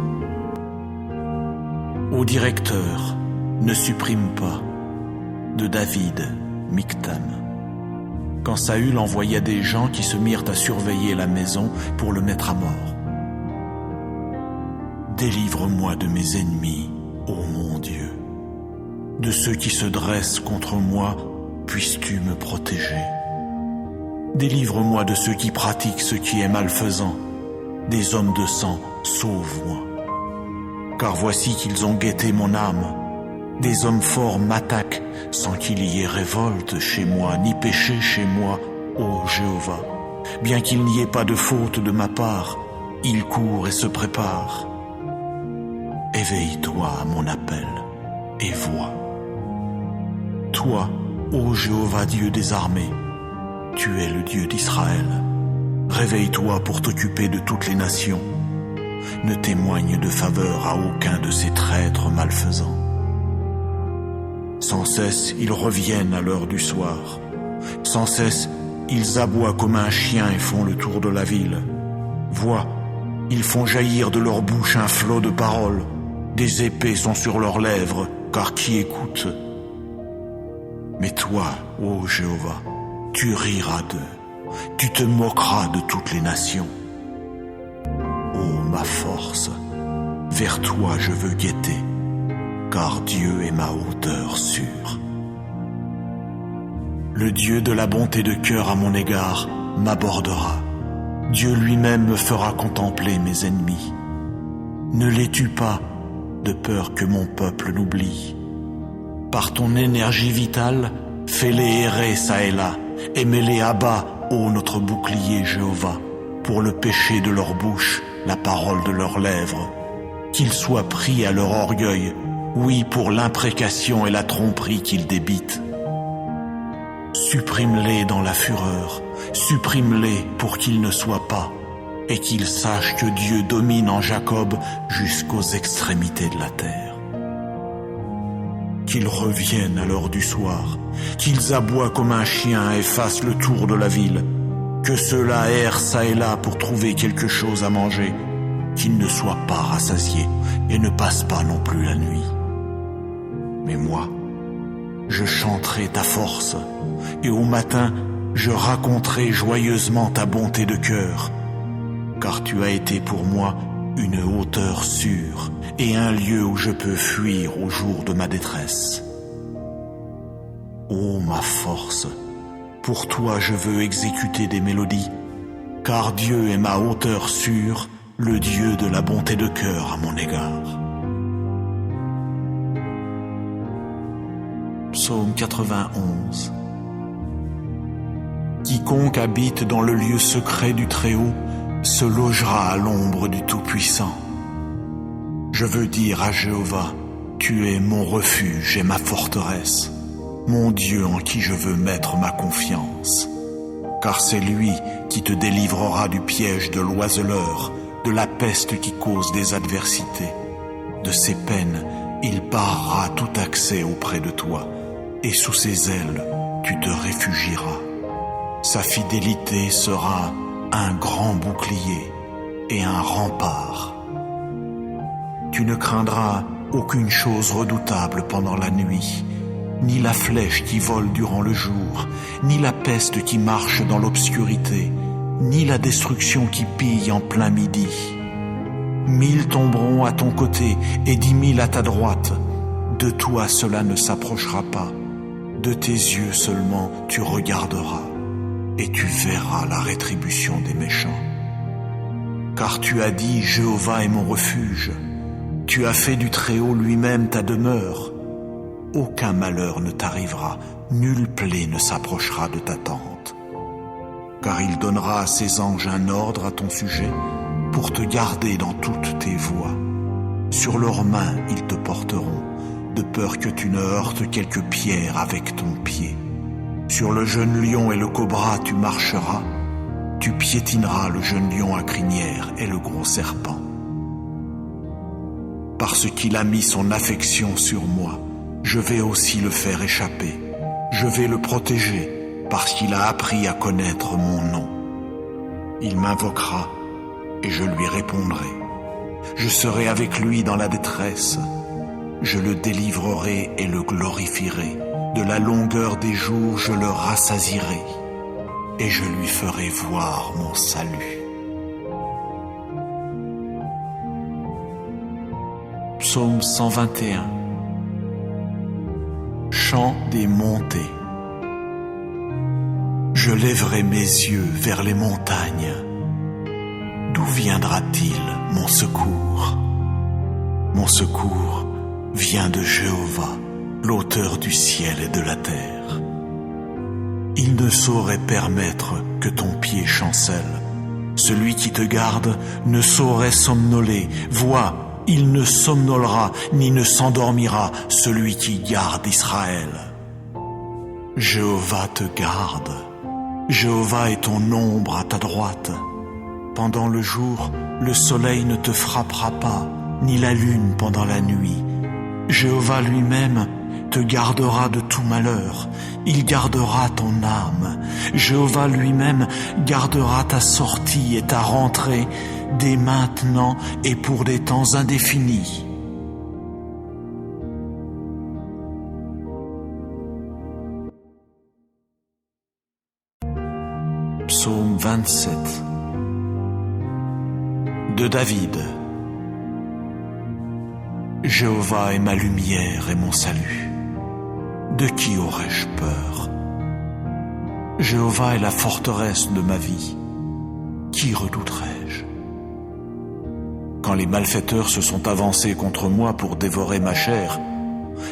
Ô directeur, ne supprime pas. De David, Michtam. Quand Saül envoya des gens qui se mirent à surveiller la maison pour le mettre à mort. Délivre-moi de mes ennemis, ô mon Dieu. De ceux qui se dressent contre moi, puisses-tu me protéger. Délivre-moi de ceux qui pratiquent ce qui est malfaisant. Des hommes de sang, sauve-moi. Car voici qu'ils ont guetté mon âme. Des hommes forts m'attaquent sans qu'il y ait révolte chez moi, ni péché chez moi, ô Jéhovah. Bien qu'il n'y ait pas de faute de ma part, ils courent et se préparent. Éveille-toi à mon appel et vois. Toi, ô Jéhovah Dieu des armées, tu es le Dieu d'Israël. Réveille-toi pour t'occuper de toutes les nations. Ne témoigne de faveur à aucun de ces traîtres malfaisants. Sans cesse, ils reviennent à l'heure du soir. Sans cesse, ils aboient comme un chien et font le tour de la ville. Vois, ils font jaillir de leur bouche un flot de paroles. Des épées sont sur leurs lèvres, car qui écoute? Mais toi, ô Jéhovah, tu riras d'eux, tu te moqueras de toutes les nations. Ô ma force, vers toi je veux guetter, car Dieu est ma hauteur sûre. Le Dieu de la bonté de cœur à mon égard m'abordera. Dieu lui-même me fera contempler mes ennemis. Ne les tue pas, de peur que mon peuple n'oublie. Par ton énergie vitale, fais-les errer çà et là, et mets-les à bas, ô notre bouclier Jéhovah, pour le péché de leur bouche, la parole de leurs lèvres. Qu'ils soient pris à leur orgueil, oui, pour l'imprécation et la tromperie qu'ils débitent. Supprime-les dans la fureur, supprime-les pour qu'ils ne soient pas, et qu'ils sachent que Dieu domine en Jacob jusqu'aux extrémités de la terre. Qu'ils reviennent à l'heure du soir, qu'ils aboient comme un chien et fassent le tour de la ville, que ceux-là errent çà et là pour trouver quelque chose à manger, qu'ils ne soient pas rassasiés et ne passent pas non plus la nuit. Mais moi, je chanterai ta force, et au matin, je raconterai joyeusement ta bonté de cœur, car tu as été pour moi une hauteur sûre et un lieu où je peux fuir au jour de ma détresse. Ô ma force, pour toi je veux exécuter des mélodies, car Dieu est ma hauteur sûre, le Dieu de la bonté de cœur à mon égard. Psaume 91. Quiconque habite dans le lieu secret du Très-Haut se logera à l'ombre du Tout-Puissant. Je veux dire à Jéhovah, tu es mon refuge et ma forteresse, mon Dieu en qui je veux mettre ma confiance. Car c'est lui qui te délivrera du piège de l'oiseleur, de la peste qui cause des adversités. De ses peines, il barrera tout accès auprès de toi, et sous ses ailes, tu te réfugieras. Sa fidélité sera un grand bouclier et un rempart. Tu ne craindras aucune chose redoutable pendant la nuit, ni la flèche qui vole durant le jour, ni la peste qui marche dans l'obscurité, ni la destruction qui pille en plein midi. 1000 tomberont à ton côté et 10 000 à ta droite. De toi cela ne s'approchera pas. De tes yeux seulement tu regarderas, et tu verras la rétribution des méchants. Car tu as dit, Jéhovah est mon refuge. Tu as fait du Très-Haut lui-même ta demeure. Aucun malheur ne t'arrivera, nulle plaie ne s'approchera de ta tente. Car il donnera à ses anges un ordre à ton sujet, pour te garder dans toutes tes voies. Sur leurs mains ils te porteront, de peur que tu ne heurtes quelque pierre avec ton pied. Sur le jeune lion et le cobra tu marcheras, tu piétineras le jeune lion à crinière et le gros serpent. Parce qu'il a mis son affection sur moi, je vais aussi le faire échapper. Je vais le protéger, parce qu'il a appris à connaître mon nom. Il m'invoquera, et je lui répondrai. Je serai avec lui dans la détresse. je le délivrerai et le glorifierai. De la longueur des jours, je le rassasierai et je lui ferai voir mon salut. Psaume 121. Chant des montées. Je lèverai mes yeux vers les montagnes. D'où viendra-t-il mon secours? Mon secours vient de Jéhovah, l'auteur du ciel et de la terre. Il ne saurait permettre que ton pied chancelle. Celui qui te garde ne saurait somnoler. Vois, il ne somnolera ni ne s'endormira, celui qui garde Israël. Jéhovah te garde. Jéhovah est ton ombre à ta droite. Pendant le jour, le soleil ne te frappera pas, ni la lune pendant la nuit. Jéhovah lui-même te gardera de tout malheur. Il gardera ton âme. Jéhovah lui-même gardera ta sortie et ta rentrée dès maintenant et pour des temps indéfinis. Psaume 27 de David. Jéhovah est ma lumière et mon salut. De qui aurais-je peur? Jéhovah est la forteresse de ma vie. Qui redouterais-je? Quand les malfaiteurs se sont avancés contre moi pour dévorer ma chair,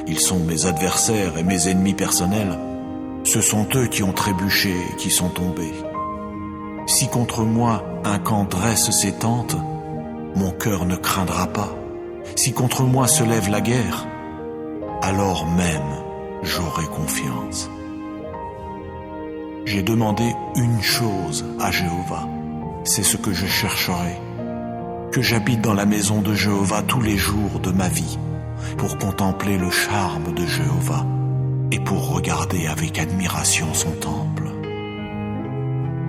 ils sont mes adversaires et mes ennemis personnels. Ce sont eux qui ont trébuché et qui sont tombés. Si contre moi un camp dresse ses tentes, mon cœur ne craindra pas. Si contre moi se lève la guerre, alors même j'aurai confiance. J'ai demandé une chose à Jéhovah, c'est ce que je chercherai, que j'habite dans la maison de Jéhovah tous les jours de ma vie, pour contempler le charme de Jéhovah et pour regarder avec admiration son temple.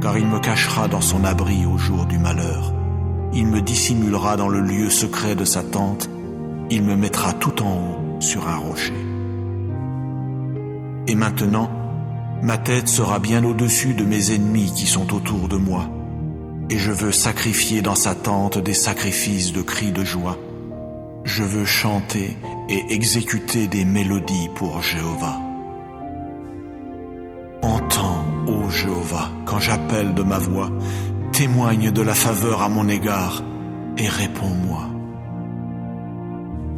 Car il me cachera dans son abri au jour du malheur. Il me dissimulera dans le lieu secret de sa tente. Il me mettra tout en haut sur un rocher. Et maintenant, ma tête sera bien au-dessus de mes ennemis qui sont autour de moi. Et je veux sacrifier dans sa tente des sacrifices de cris de joie. Je veux chanter et exécuter des mélodies pour Jéhovah. Entends, ô Jéhovah, quand j'appelle de ma voix, témoigne de la faveur à mon égard et réponds-moi.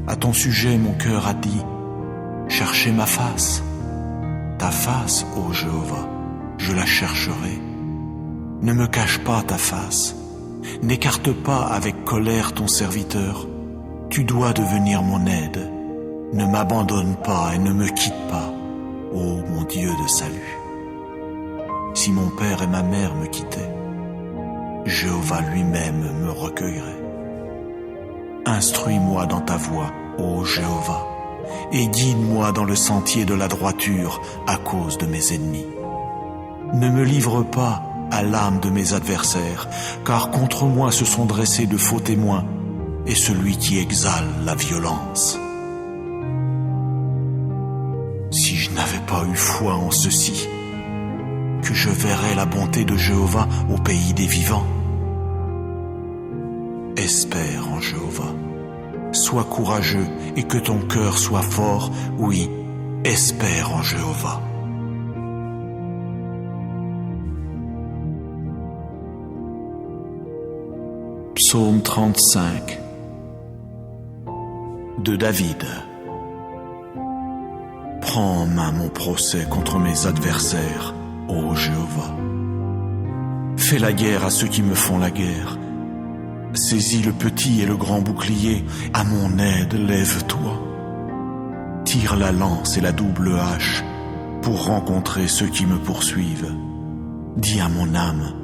À ton sujet, mon cœur a dit, cherchez ma face. Ta face, ô Jéhovah, je la chercherai. Ne me cache pas ta face. N'écarte pas avec colère ton serviteur. Tu dois devenir mon aide. Ne m'abandonne pas et ne me quitte pas, ô mon Dieu de salut. Si mon père et ma mère me quittaient, Jéhovah lui-même me recueillerait. Instruis-moi dans ta voie, ô Jéhovah, et guide-moi dans le sentier de la droiture à cause de mes ennemis. Ne me livre pas à l'âme de mes adversaires, car contre moi se sont dressés de faux témoins, et celui qui exale la violence. Si je n'avais pas eu foi en ceci, que je verrais la bonté de Jéhovah au pays des vivants. Espère en Jéhovah. Sois courageux et que ton cœur soit fort. Oui, espère en Jéhovah. Psaume 35 de David. Prends en main mon procès contre mes adversaires, ô Jéhovah. Fais la guerre à ceux qui me font la guerre. Saisis le petit et le grand bouclier, à mon aide lève-toi. Tire la lance et la double hache pour rencontrer ceux qui me poursuivent. Dis à mon âme,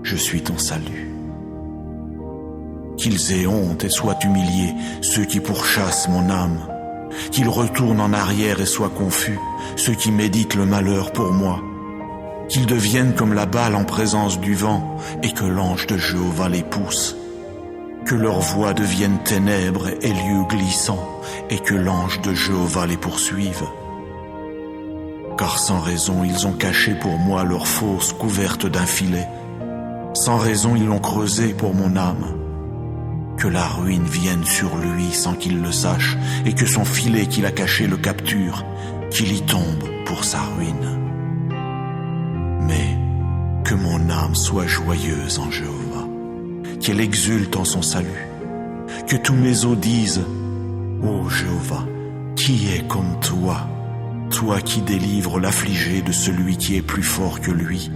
je suis ton salut. Qu'ils aient honte et soient humiliés, ceux qui pourchassent mon âme. Qu'ils retournent en arrière et soient confus, ceux qui méditent le malheur pour moi. Qu'ils deviennent comme la balle en présence du vent et que l'ange de Jéhovah les pousse. Que leurs voies deviennent ténèbres et lieux glissants, et que l'ange de Jéhovah les poursuive. Car sans raison ils ont caché pour moi leur fosse couverte d'un filet. Sans raison ils l'ont creusé pour mon âme. Que la ruine vienne sur lui sans qu'il le sache, et que son filet qu'il a caché le capture, qu'il y tombe pour sa ruine. Mais que mon âme soit joyeuse en Jéhovah, qu'elle exulte en son salut, que tous mes os disent: Ô Jéhovah, qui est comme toi, toi qui délivres l'affligé de celui qui est plus fort que lui,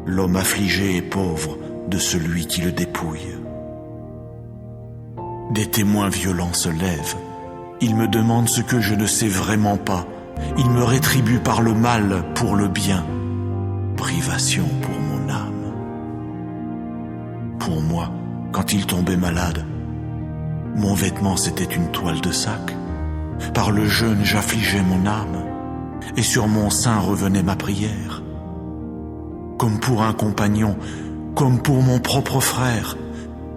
l'homme affligé et pauvre de celui qui le dépouille. Des témoins violents se lèvent, ils me demandent ce que je ne sais vraiment pas, ils me rétribuent par le mal pour le bien, privation pour mon âme. Pour moi, quand il tombait malade, mon vêtement c'était une toile de sac. Par le jeûne j'affligeais mon âme, et sur mon sein revenait ma prière. Comme pour un compagnon, comme pour mon propre frère,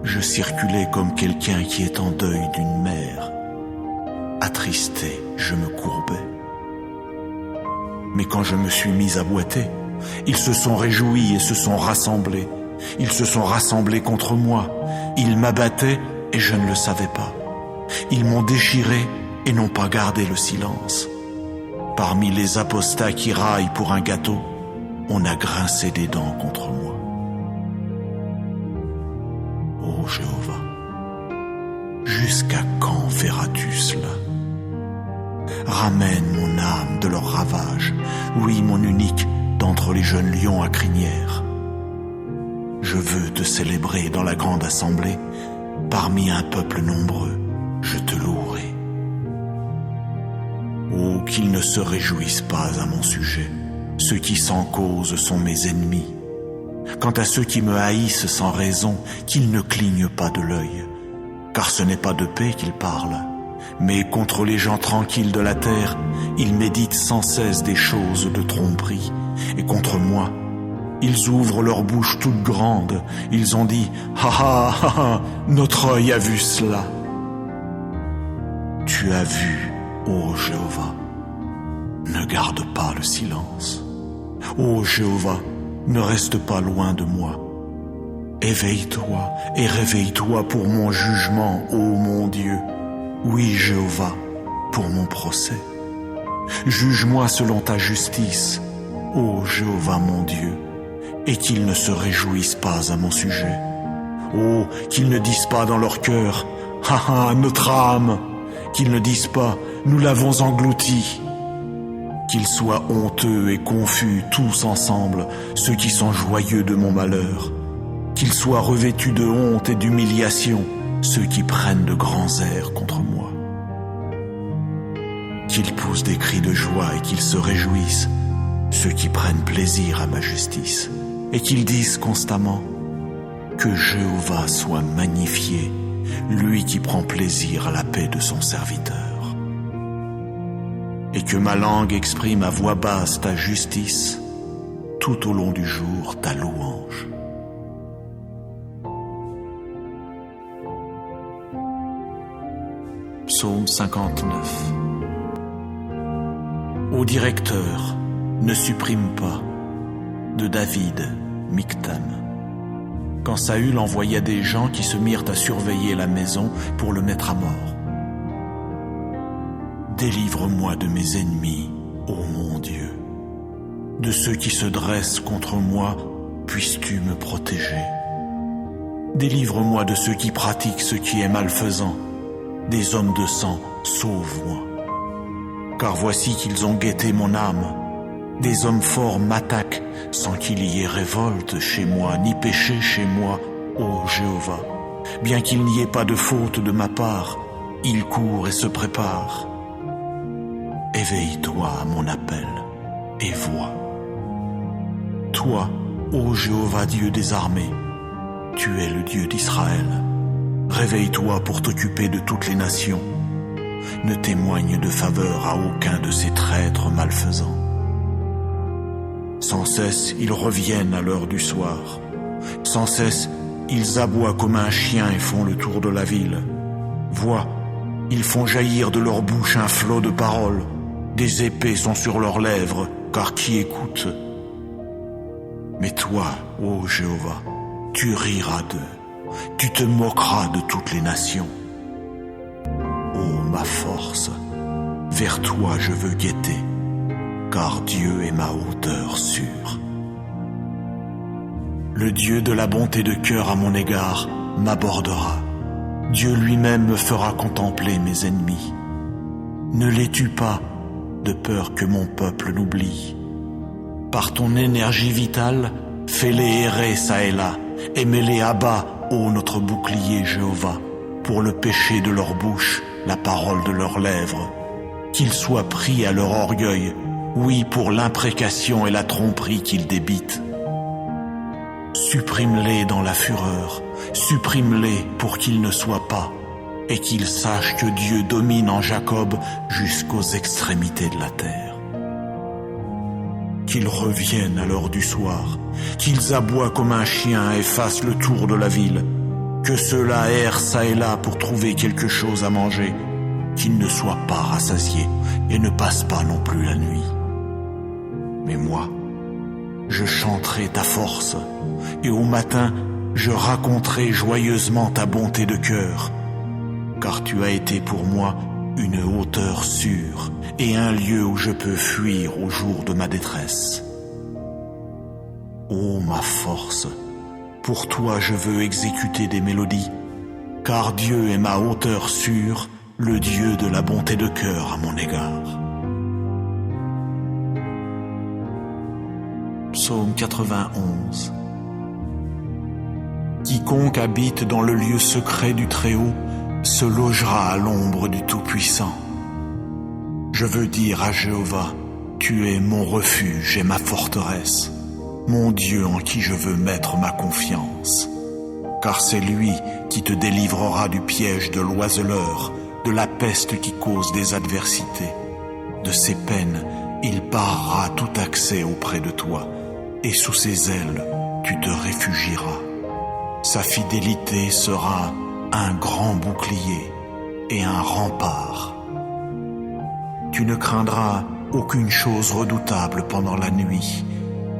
je circulais comme quelqu'un qui est en deuil d'une mère. Attristé, je me courbais. Mais quand je me suis mis à boiter, ils se sont réjouis et se sont rassemblés. Ils se sont rassemblés contre moi. Ils m'abattaient et je ne le savais pas. Ils m'ont déchiré et n'ont pas gardé le silence. Parmi les apostats qui raillent pour un gâteau, on a grincé des dents contre moi. Ô Jéhovah, jusqu'à quand feras-tu cela? Ramène mon âme de leur ravage, oui mon unique, d'entre les jeunes lions à crinière. Je veux te célébrer dans la grande assemblée, parmi un peuple nombreux, je te louerai. Oh, qu'ils ne se réjouissent pas à mon sujet, ceux qui sans cause sont mes ennemis. Quant à ceux qui me haïssent sans raison, qu'ils ne clignent pas de l'œil, car ce n'est pas de paix qu'ils parlent, mais contre les gens tranquilles de la terre, ils méditent sans cesse des choses de tromperie, et contre moi, ils ouvrent leur bouche toute grande, ils ont dit « Ha ha ha ha, notre œil a vu cela !» Tu as vu, ô Jéhovah, ne garde pas le silence. Ô Jéhovah, ne reste pas loin de moi. Éveille-toi et réveille-toi pour mon jugement, ô mon Dieu. Oui, Jéhovah, pour mon procès. Juge-moi selon ta justice, ô Jéhovah mon Dieu, et qu'ils ne se réjouissent pas à mon sujet. Oh, qu'ils ne disent pas dans leur cœur, « Ha ha, notre âme !» Qu'ils ne disent pas, « Nous l'avons englouti !» Qu'ils soient honteux et confus tous ensemble, ceux qui sont joyeux de mon malheur. Qu'ils soient revêtus de honte et d'humiliation, ceux qui prennent de grands airs contre moi. Qu'ils poussent des cris de joie et qu'ils se réjouissent, ceux qui prennent plaisir à ma justice, et qu'ils disent constamment que Jéhovah soit magnifié, lui qui prend plaisir à la paix de son serviteur. Et que ma langue exprime à voix basse ta justice, tout au long du jour ta louange. Psaume 59. Ô directeur, ne supprime pas, de David, Michtam. Quand Saül envoya des gens qui se mirent à surveiller la maison pour le mettre à mort. Délivre-moi de mes ennemis, ô mon Dieu. De ceux qui se dressent contre moi, puisses-tu me protéger. Délivre-moi de ceux qui pratiquent ce qui est malfaisant. Des hommes de sang, sauve-moi. Car voici qu'ils ont guetté mon âme. Des hommes forts m'attaquent sans qu'il y ait révolte chez moi, ni péché chez moi, ô Jéhovah. Bien qu'il n'y ait pas de faute de ma part, ils courent et se préparent. Éveille-toi à mon appel et vois. Toi, ô Jéhovah Dieu des armées, tu es le Dieu d'Israël. Réveille-toi pour t'occuper de toutes les nations. Ne témoigne de faveur à aucun de ces traîtres malfaisants. Sans cesse, ils reviennent à l'heure du soir. Sans cesse, ils aboient comme un chien et font le tour de la ville. Vois, ils font jaillir de leur bouche un flot de paroles. Des épées sont sur leurs lèvres, car qui écoute? Mais toi, ô Jéhovah, tu riras d'eux, tu te moqueras de toutes les nations. Ô ma force, vers toi je veux guetter, car Dieu est ma hauteur sûre. Le Dieu de la bonté de cœur à mon égard m'abordera. Dieu lui-même me fera contempler mes ennemis. Ne les tue pas, de peur que mon peuple n'oublie. Par ton énergie vitale, fais-les errer çà et là, et mets-les à bas, ô notre bouclier Jéhovah, pour le péché de leur bouche, la parole de leurs lèvres. Qu'ils soient pris à leur orgueil, oui, pour l'imprécation et la tromperie qu'ils débitent. Supprime-les dans la fureur, supprime-les pour qu'ils ne soient pas, et qu'ils sachent que Dieu domine en Jacob jusqu'aux extrémités de la terre. Qu'ils reviennent à l'heure du soir, qu'ils aboient comme un chien et fassent le tour de la ville, que ceux-là errent çà et là pour trouver quelque chose à manger, qu'ils ne soient pas rassasiés et ne passent pas non plus la nuit. Mais moi, je chanterai ta force, et au matin, je raconterai joyeusement ta bonté de cœur, car tu as été pour moi une hauteur sûre et un lieu où je peux fuir au jour de ma détresse. Ô ma force, pour toi je veux exécuter des mélodies, car Dieu est ma hauteur sûre, le Dieu de la bonté de cœur à mon égard. Psaume 91. Quiconque habite dans le lieu secret du Très-Haut se logera à l'ombre du Tout-Puissant. Je veux dire à Jéhovah, tu es mon refuge et ma forteresse, mon Dieu en qui je veux mettre ma confiance. Car c'est lui qui te délivrera du piège de l'oiseleur, de la peste qui cause des adversités. De ses peines, il barrera tout accès auprès de toi, et sous ses ailes, tu te réfugieras. Sa fidélité sera un grand bouclier et un rempart. Tu ne craindras aucune chose redoutable pendant la nuit,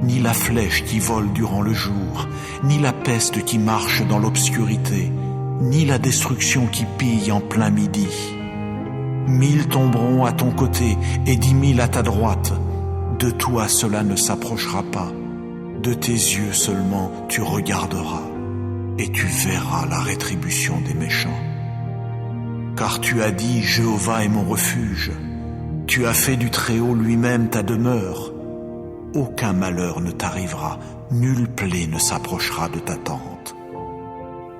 ni la flèche qui vole durant le jour, ni la peste qui marche dans l'obscurité, ni la destruction qui pille en plein midi. 1000 tomberont à ton côté et 10 000 à ta droite. De toi cela ne s'approchera pas. De tes yeux seulement tu regarderas, et tu verras la rétribution des méchants. Car tu as dit, Jéhovah est mon refuge. Tu as fait du Très-Haut lui-même ta demeure. Aucun malheur ne t'arrivera, nulle plaie ne s'approchera de ta tente.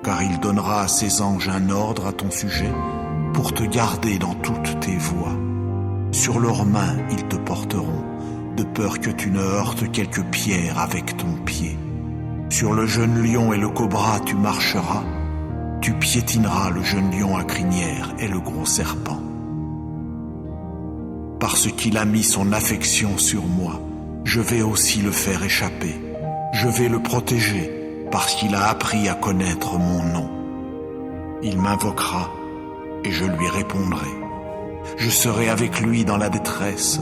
Car il donnera à ses anges un ordre à ton sujet, pour te garder dans toutes tes voies. Sur leurs mains ils te porteront, de peur que tu ne heurtes quelque pierre avec ton pied. Sur le jeune lion et le cobra tu marcheras, tu piétineras le jeune lion à crinière et le gros serpent. Parce qu'il a mis son affection sur moi, je vais aussi le faire échapper. Je vais le protéger, parce qu'il a appris à connaître mon nom. Il m'invoquera, et je lui répondrai. Je serai avec lui dans la détresse.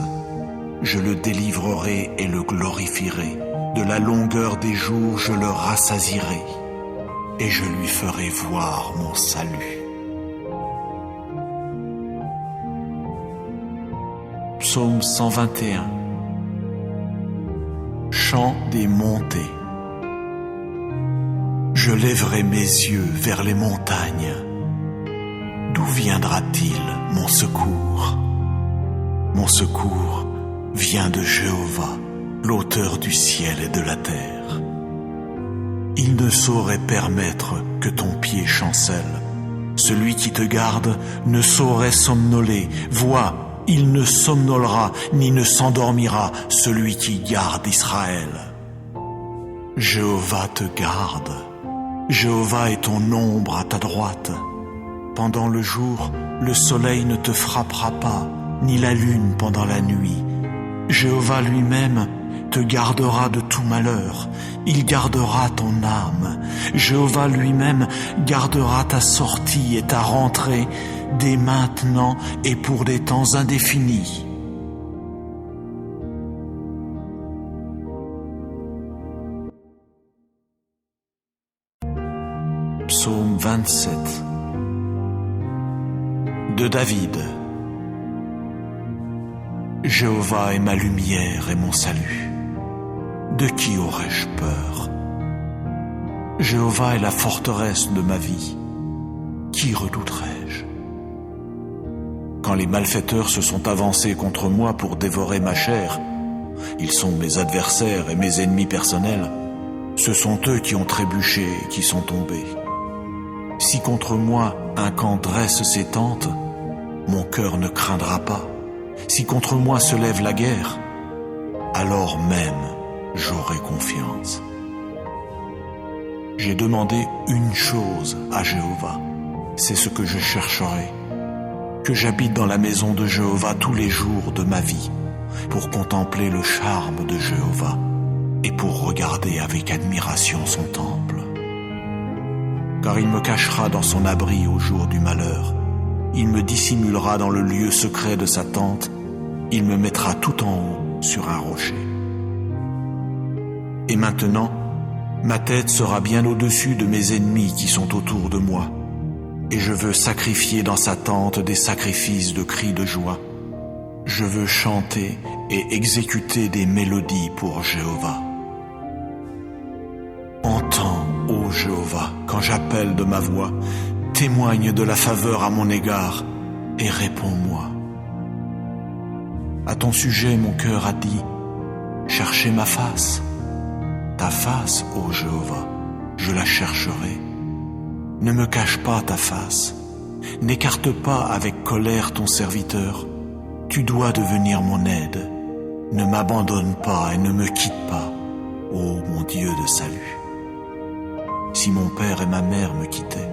Je le délivrerai et le glorifierai. De la longueur des jours, je le rassasierai, et je lui ferai voir mon salut. Psaume 121. Chant des montées. Je lèverai mes yeux vers les montagnes. D'où viendra-t-il mon secours? Mon secours vient de Jéhovah, l'auteur du ciel et de la terre. Il ne saurait permettre que ton pied chancelle. Celui qui te garde ne saurait somnoler. Vois, il ne somnolera ni ne s'endormira, celui qui garde Israël. Jéhovah te garde. Jéhovah est ton ombre à ta droite. Pendant le jour, le soleil ne te frappera pas, ni la lune pendant la nuit. Jéhovah lui-même te gardera de tout malheur, il gardera ton âme. Jéhovah lui-même gardera ta sortie et ta rentrée dès maintenant et pour des temps indéfinis. Psaume 27 de David. Jéhovah est ma lumière et mon salut. De qui aurais-je peur? Jéhovah est la forteresse de ma vie. Qui redouterais-je? Quand les malfaiteurs se sont avancés contre moi pour dévorer ma chair, ils sont mes adversaires et mes ennemis personnels. Ce sont eux qui ont trébuché et qui sont tombés. Si contre moi un camp dresse ses tentes, mon cœur ne craindra pas. Si contre moi se lève la guerre, alors même j'aurai confiance. J'ai demandé une chose à Jéhovah, c'est ce que je chercherai, que j'habite dans la maison de Jéhovah tous les jours de ma vie, pour contempler le charme de Jéhovah et pour regarder avec admiration son temple. Car il me cachera dans son abri au jour du malheur. Il me dissimulera dans le lieu secret de sa tente. Il me mettra tout en haut sur un rocher. Et maintenant, ma tête sera bien au-dessus de mes ennemis qui sont autour de moi. Et je veux sacrifier dans sa tente des sacrifices de cris de joie. Je veux chanter et exécuter des mélodies pour Jéhovah. Entends, ô Jéhovah, quand j'appelle de ma voix, témoigne de la faveur à mon égard et réponds-moi. À ton sujet, mon cœur a dit, cherchez ma face. Ta face, ô Jéhovah, je la chercherai. Ne me cache pas ta face, n'écarte pas avec colère ton serviteur. Tu dois devenir mon aide. Ne m'abandonne pas et ne me quitte pas, ô mon Dieu de salut. Si mon père et ma mère me quittaient,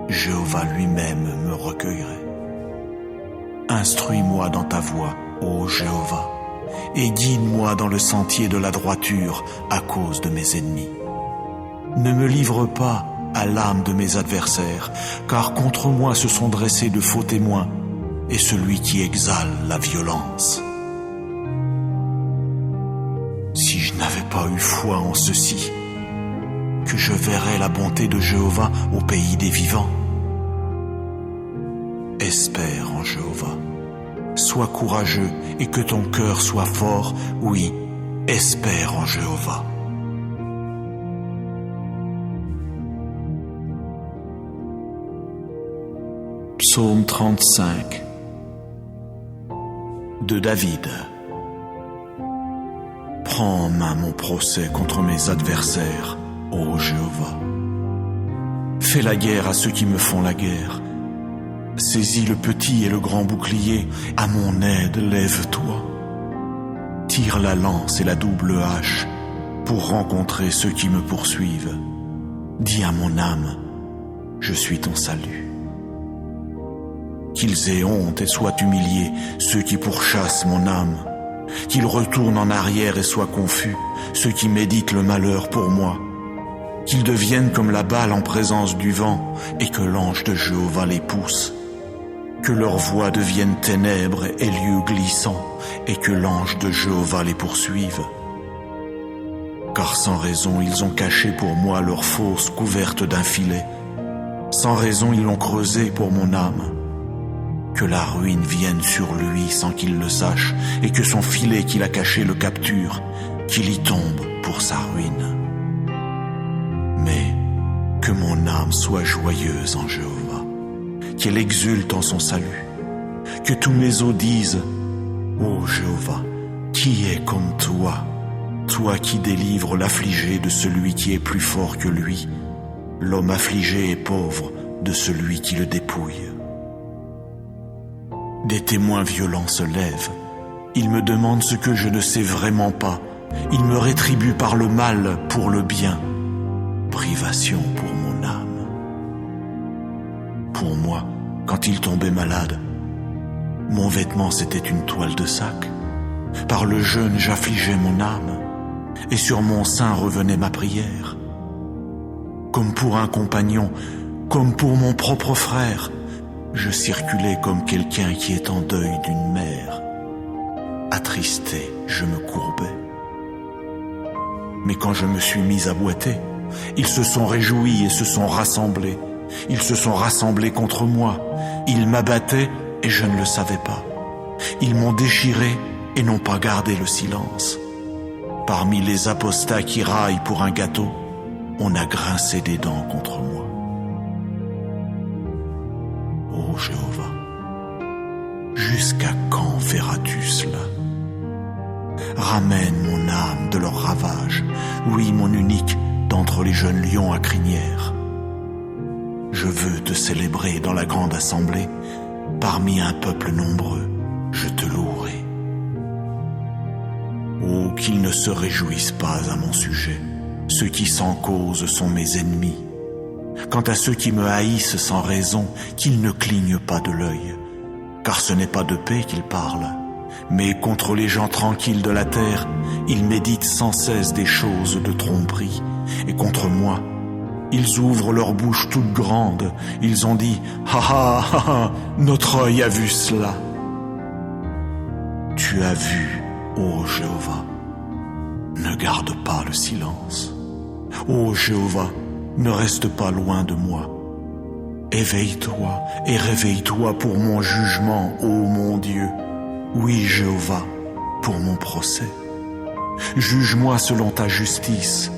Jéhovah lui-même me recueillerait. Instruis-moi dans ta voie, ô Jéhovah, et guide-moi dans le sentier de la droiture à cause de mes ennemis. Ne me livre pas à l'âme de mes adversaires, car contre moi se sont dressés de faux témoins, et celui qui exale la violence. Si je n'avais pas eu foi en ceci, que je verrais la bonté de Jéhovah au pays des vivants. Espère en Jéhovah. Sois courageux et que ton cœur soit fort. Oui, espère en Jéhovah. Psaume 35 de David. Prends en main mon procès contre mes adversaires, ô Jéhovah. Fais la guerre à ceux qui me font la guerre. Saisis le petit et le grand bouclier, à mon aide, lève-toi. Tire la lance et la double hache pour rencontrer ceux qui me poursuivent. Dis à mon âme, je suis ton salut. Qu'ils aient honte et soient humiliés, ceux qui pourchassent mon âme. Qu'ils retournent en arrière et soient confus, ceux qui méditent le malheur pour moi. Qu'ils deviennent comme la balle en présence du vent, et que l'ange de Jéhovah les pousse. Que leur voix devienne ténèbres et lieux glissants, et que l'ange de Jéhovah les poursuive. Car sans raison ils ont caché pour moi leur fosse couverte d'un filet. Sans raison ils l'ont creusé pour mon âme. Que la ruine vienne sur lui sans qu'il le sache, et que son filet qu'il a caché le capture, qu'il y tombe pour sa ruine. Mais que mon âme soit joyeuse en Jéhovah, qu'elle exulte en son salut, que tous mes os disent, ô Jéhovah, qui est comme toi, toi qui délivres l'affligé de celui qui est plus fort que lui, l'homme affligé et pauvre de celui qui le dépouille. Des témoins violents se lèvent, ils me demandent ce que je ne sais vraiment pas, ils me rétribuent par le mal pour le bien. Privation pour mon âme. Pour moi, quand il tombait malade, mon vêtement c'était une toile de sac, Par le jeûne j'affligeais mon âme, et sur mon sein revenait ma prière. Comme pour un compagnon, comme pour mon propre frère, je circulais comme quelqu'un qui est en deuil d'une mère. Attristé, je me courbais. Mais quand je me suis mis à boiter, ils se sont réjouis et se sont rassemblés. Ils se sont rassemblés contre moi. Ils m'abattaient et je ne le savais pas. Ils m'ont déchiré et n'ont pas gardé le silence. Parmi les apostats qui raillent pour un gâteau, on a grincé des dents contre moi. Ô Jéhovah, jusqu'à quand verras-tu cela? Ramène mon âme de leur ravage, oui mon unique, d'entre les jeunes lions à crinière. Je veux te célébrer dans la grande assemblée, parmi un peuple nombreux, je te louerai. Oh, qu'ils ne se réjouissent pas à mon sujet, ceux qui sans cause sont mes ennemis. Quant à ceux qui me haïssent sans raison, qu'ils ne clignent pas de l'œil, car ce n'est pas de paix qu'ils parlent, mais contre les gens tranquilles de la terre, ils méditent sans cesse des choses de tromperie, et contre moi, ils ouvrent leur bouche toute grande, ils ont dit « Ha ha ha ha, notre œil a vu cela !» Tu as vu, ô Jéhovah, ne garde pas le silence. Ô Jéhovah, ne reste pas loin de moi. Éveille-toi et réveille-toi pour mon jugement, ô mon Dieu. Oui, Jéhovah, pour mon procès. Juge-moi selon ta justice,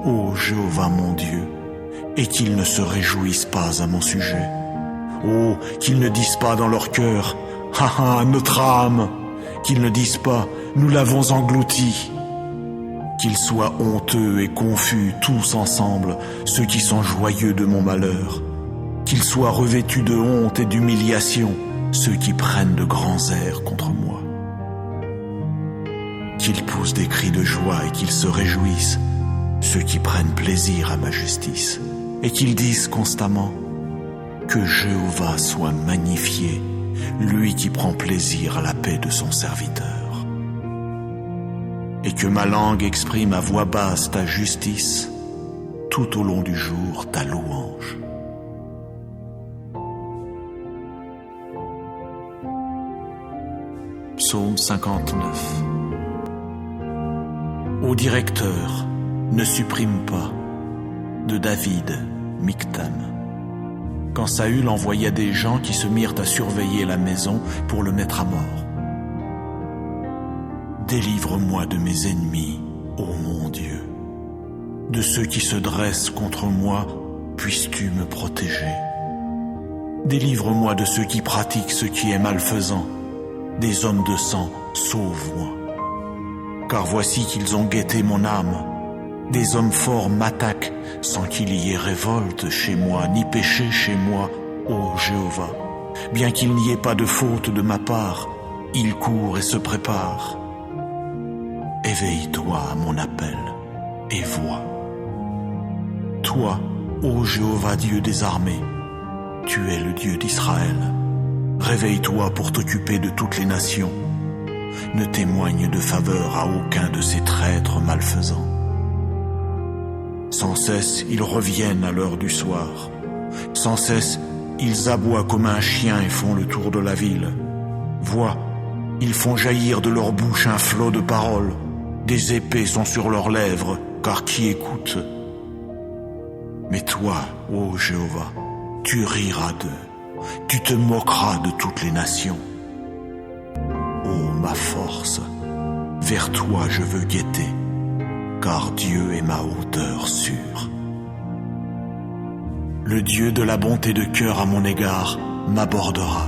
ô Jéhovah mon Dieu, et qu'ils ne se réjouissent pas à mon sujet. Oh, qu'ils ne disent pas dans leur cœur, « Ha ha, notre âme !» Qu'ils ne disent pas, « Nous l'avons englouti !» Qu'ils soient honteux et confus tous ensemble, ceux qui sont joyeux de mon malheur. Qu'ils soient revêtus de honte et d'humiliation, ceux qui prennent de grands airs contre moi. Qu'ils poussent des cris de joie et qu'ils se réjouissent, ceux qui prennent plaisir à ma justice, et qu'ils disent constamment que Jéhovah soit magnifié, lui qui prend plaisir à la paix de son serviteur. Et que ma langue exprime à voix basse ta justice, tout au long du jour ta louange. Psaume 59. Ô directeur, ne supprime pas, de David, Michtam. Quand Saül envoya des gens qui se mirent à surveiller la maison pour le mettre à mort. Délivre-moi de mes ennemis, ô mon Dieu. De ceux qui se dressent contre moi, puisses-tu me protéger. Délivre-moi de ceux qui pratiquent ce qui est malfaisant. Des hommes de sang, sauve-moi. Car voici qu'ils ont guetté mon âme. Des hommes forts m'attaquent sans qu'il y ait révolte chez moi, ni péché chez moi, ô Jéhovah. Bien qu'il n'y ait pas de faute de ma part, ils courent et se préparent. Éveille-toi à mon appel et vois. Toi, ô Jéhovah Dieu des armées, tu es le Dieu d'Israël. Réveille-toi pour t'occuper de toutes les nations. Ne témoigne de faveur à aucun de ces traîtres malfaisants. Sans cesse, ils reviennent à l'heure du soir. Sans cesse, ils aboient comme un chien et font le tour de la ville. Vois, ils font jaillir de leur bouche un flot de paroles. Des épées sont sur leurs lèvres, car qui écoute? Mais toi, ô Jéhovah, tu riras d'eux, tu te moqueras de toutes les nations. Ô ma force, vers toi je veux guetter, car Dieu est ma hauteur sûre. Le Dieu de la bonté de cœur à mon égard m'abordera.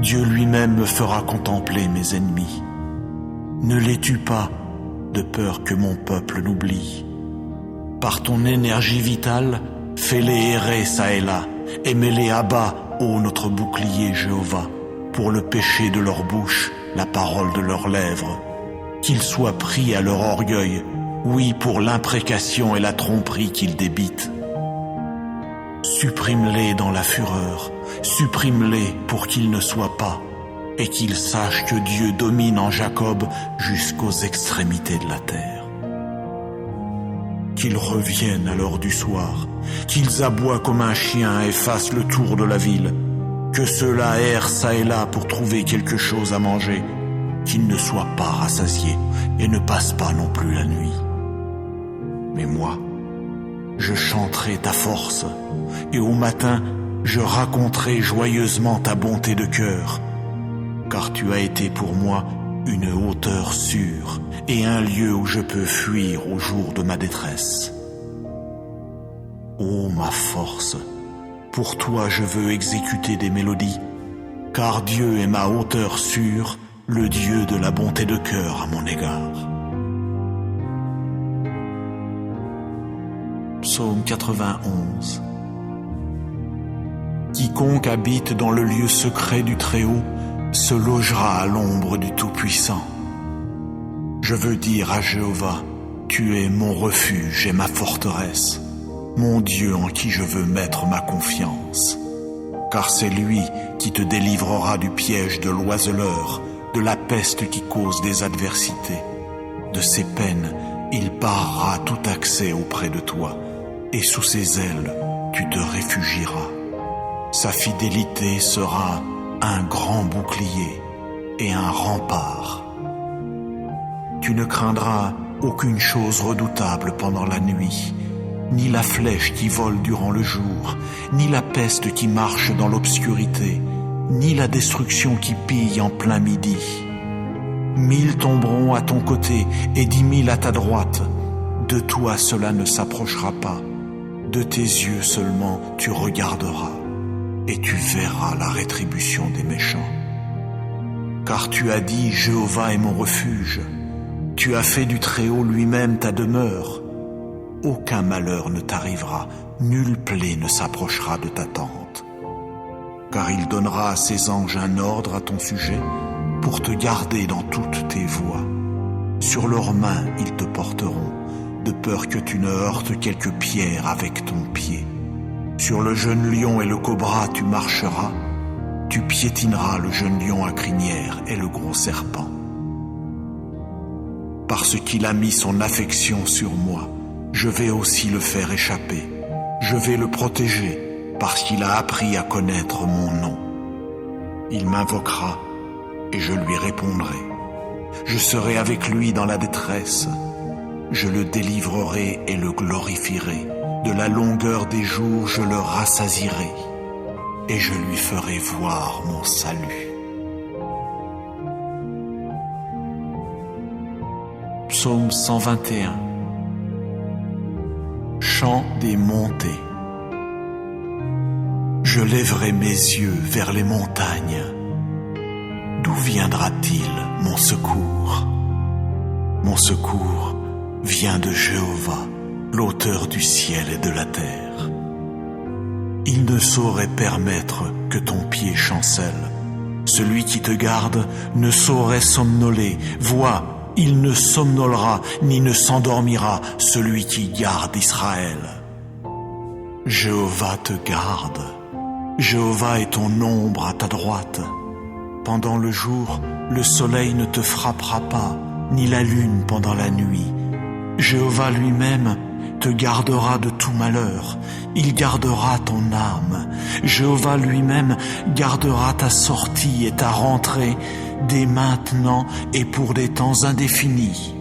Dieu lui-même me fera contempler mes ennemis. Ne les tue pas, de peur que mon peuple l'oublie. Par ton énergie vitale, fais-les errer çà et là, et mets-les à bas, ô notre bouclier Jéhovah, pour le péché de leur bouche, la parole de leurs lèvres. Qu'ils soient pris à leur orgueil, oui, pour l'imprécation et la tromperie qu'ils débitent. Supprime-les dans la fureur, supprime-les pour qu'ils ne soient pas. et qu'il sache que Dieu domine en Jacob jusqu'aux extrémités de la terre. Qu'ils reviennent à l'heure du soir, qu'ils aboient comme un chien et fassent le tour de la ville, que ceux-là errent çà et là pour trouver quelque chose à manger, qu'ils ne soient pas rassasiés et ne passent pas non plus la nuit. Mais moi, je chanterai ta force, et au matin, je raconterai joyeusement ta bonté de cœur, car tu as été pour moi une hauteur sûre et un lieu où je peux fuir au jour de ma détresse. Ô ma force, pour toi je veux exécuter des mélodies, car Dieu est ma hauteur sûre, le Dieu de la bonté de cœur à mon égard. Psaume 91. Quiconque habite dans le lieu secret du Très-Haut se logera à l'ombre du Tout-Puissant. Je veux dire à Jéhovah, tu es mon refuge et ma forteresse, mon Dieu en qui je veux mettre ma confiance. Car c'est lui qui te délivrera du piège de l'oiseleur, de la peste qui cause des adversités. De ses peines, il barrera tout accès auprès de toi, et sous ses ailes, tu te réfugieras. Sa fidélité sera un grand bouclier et un rempart. Tu ne craindras aucune chose redoutable pendant la nuit, ni la flèche qui vole durant le jour, ni la peste qui marche dans l'obscurité, ni la destruction qui pille en plein midi. 1000 tomberont à ton côté et 10 000 à ta droite. De toi cela ne s'approchera pas. De tes yeux seulement tu regarderas, et tu verras la rétribution des méchants. Car tu as dit, Jéhovah est mon refuge. Tu as fait du Très-Haut lui-même ta demeure. Aucun malheur ne t'arrivera, nulle plaie ne s'approchera de ta tente. Car il donnera à ses anges un ordre à ton sujet, pour te garder dans toutes tes voies. Sur leurs mains ils te porteront, de peur que tu ne heurtes quelque pierre avec ton pied. Sur le jeune lion et le cobra tu marcheras, tu piétineras le jeune lion à crinière et le gros serpent. Parce qu'il a mis son affection sur moi, je vais aussi le faire échapper. Je vais le protéger, parce qu'il a appris à connaître mon nom. Il m'invoquera, et je lui répondrai. Je serai avec lui dans la détresse. Je le délivrerai et le glorifierai. De la longueur des jours, je le rassasierai, et je lui ferai voir mon salut. Psaume 121. Chant des montées. Je lèverai mes yeux vers les montagnes. D'où viendra-t-il mon secours? Mon secours vient de Jéhovah, l'auteur du ciel et de la terre. Il ne saurait permettre que ton pied chancelle. Celui qui te garde ne saurait somnoler. Vois, il ne somnolera ni ne s'endormira, celui qui garde Israël. Jéhovah te garde. Jéhovah est ton ombre à ta droite. Pendant le jour, le soleil ne te frappera pas, ni la lune pendant la nuit. Jéhovah lui-même te gardera de tout malheur. Il gardera ton âme. Jéhovah lui-même gardera ta sortie et ta rentrée dès maintenant et pour des temps indéfinis.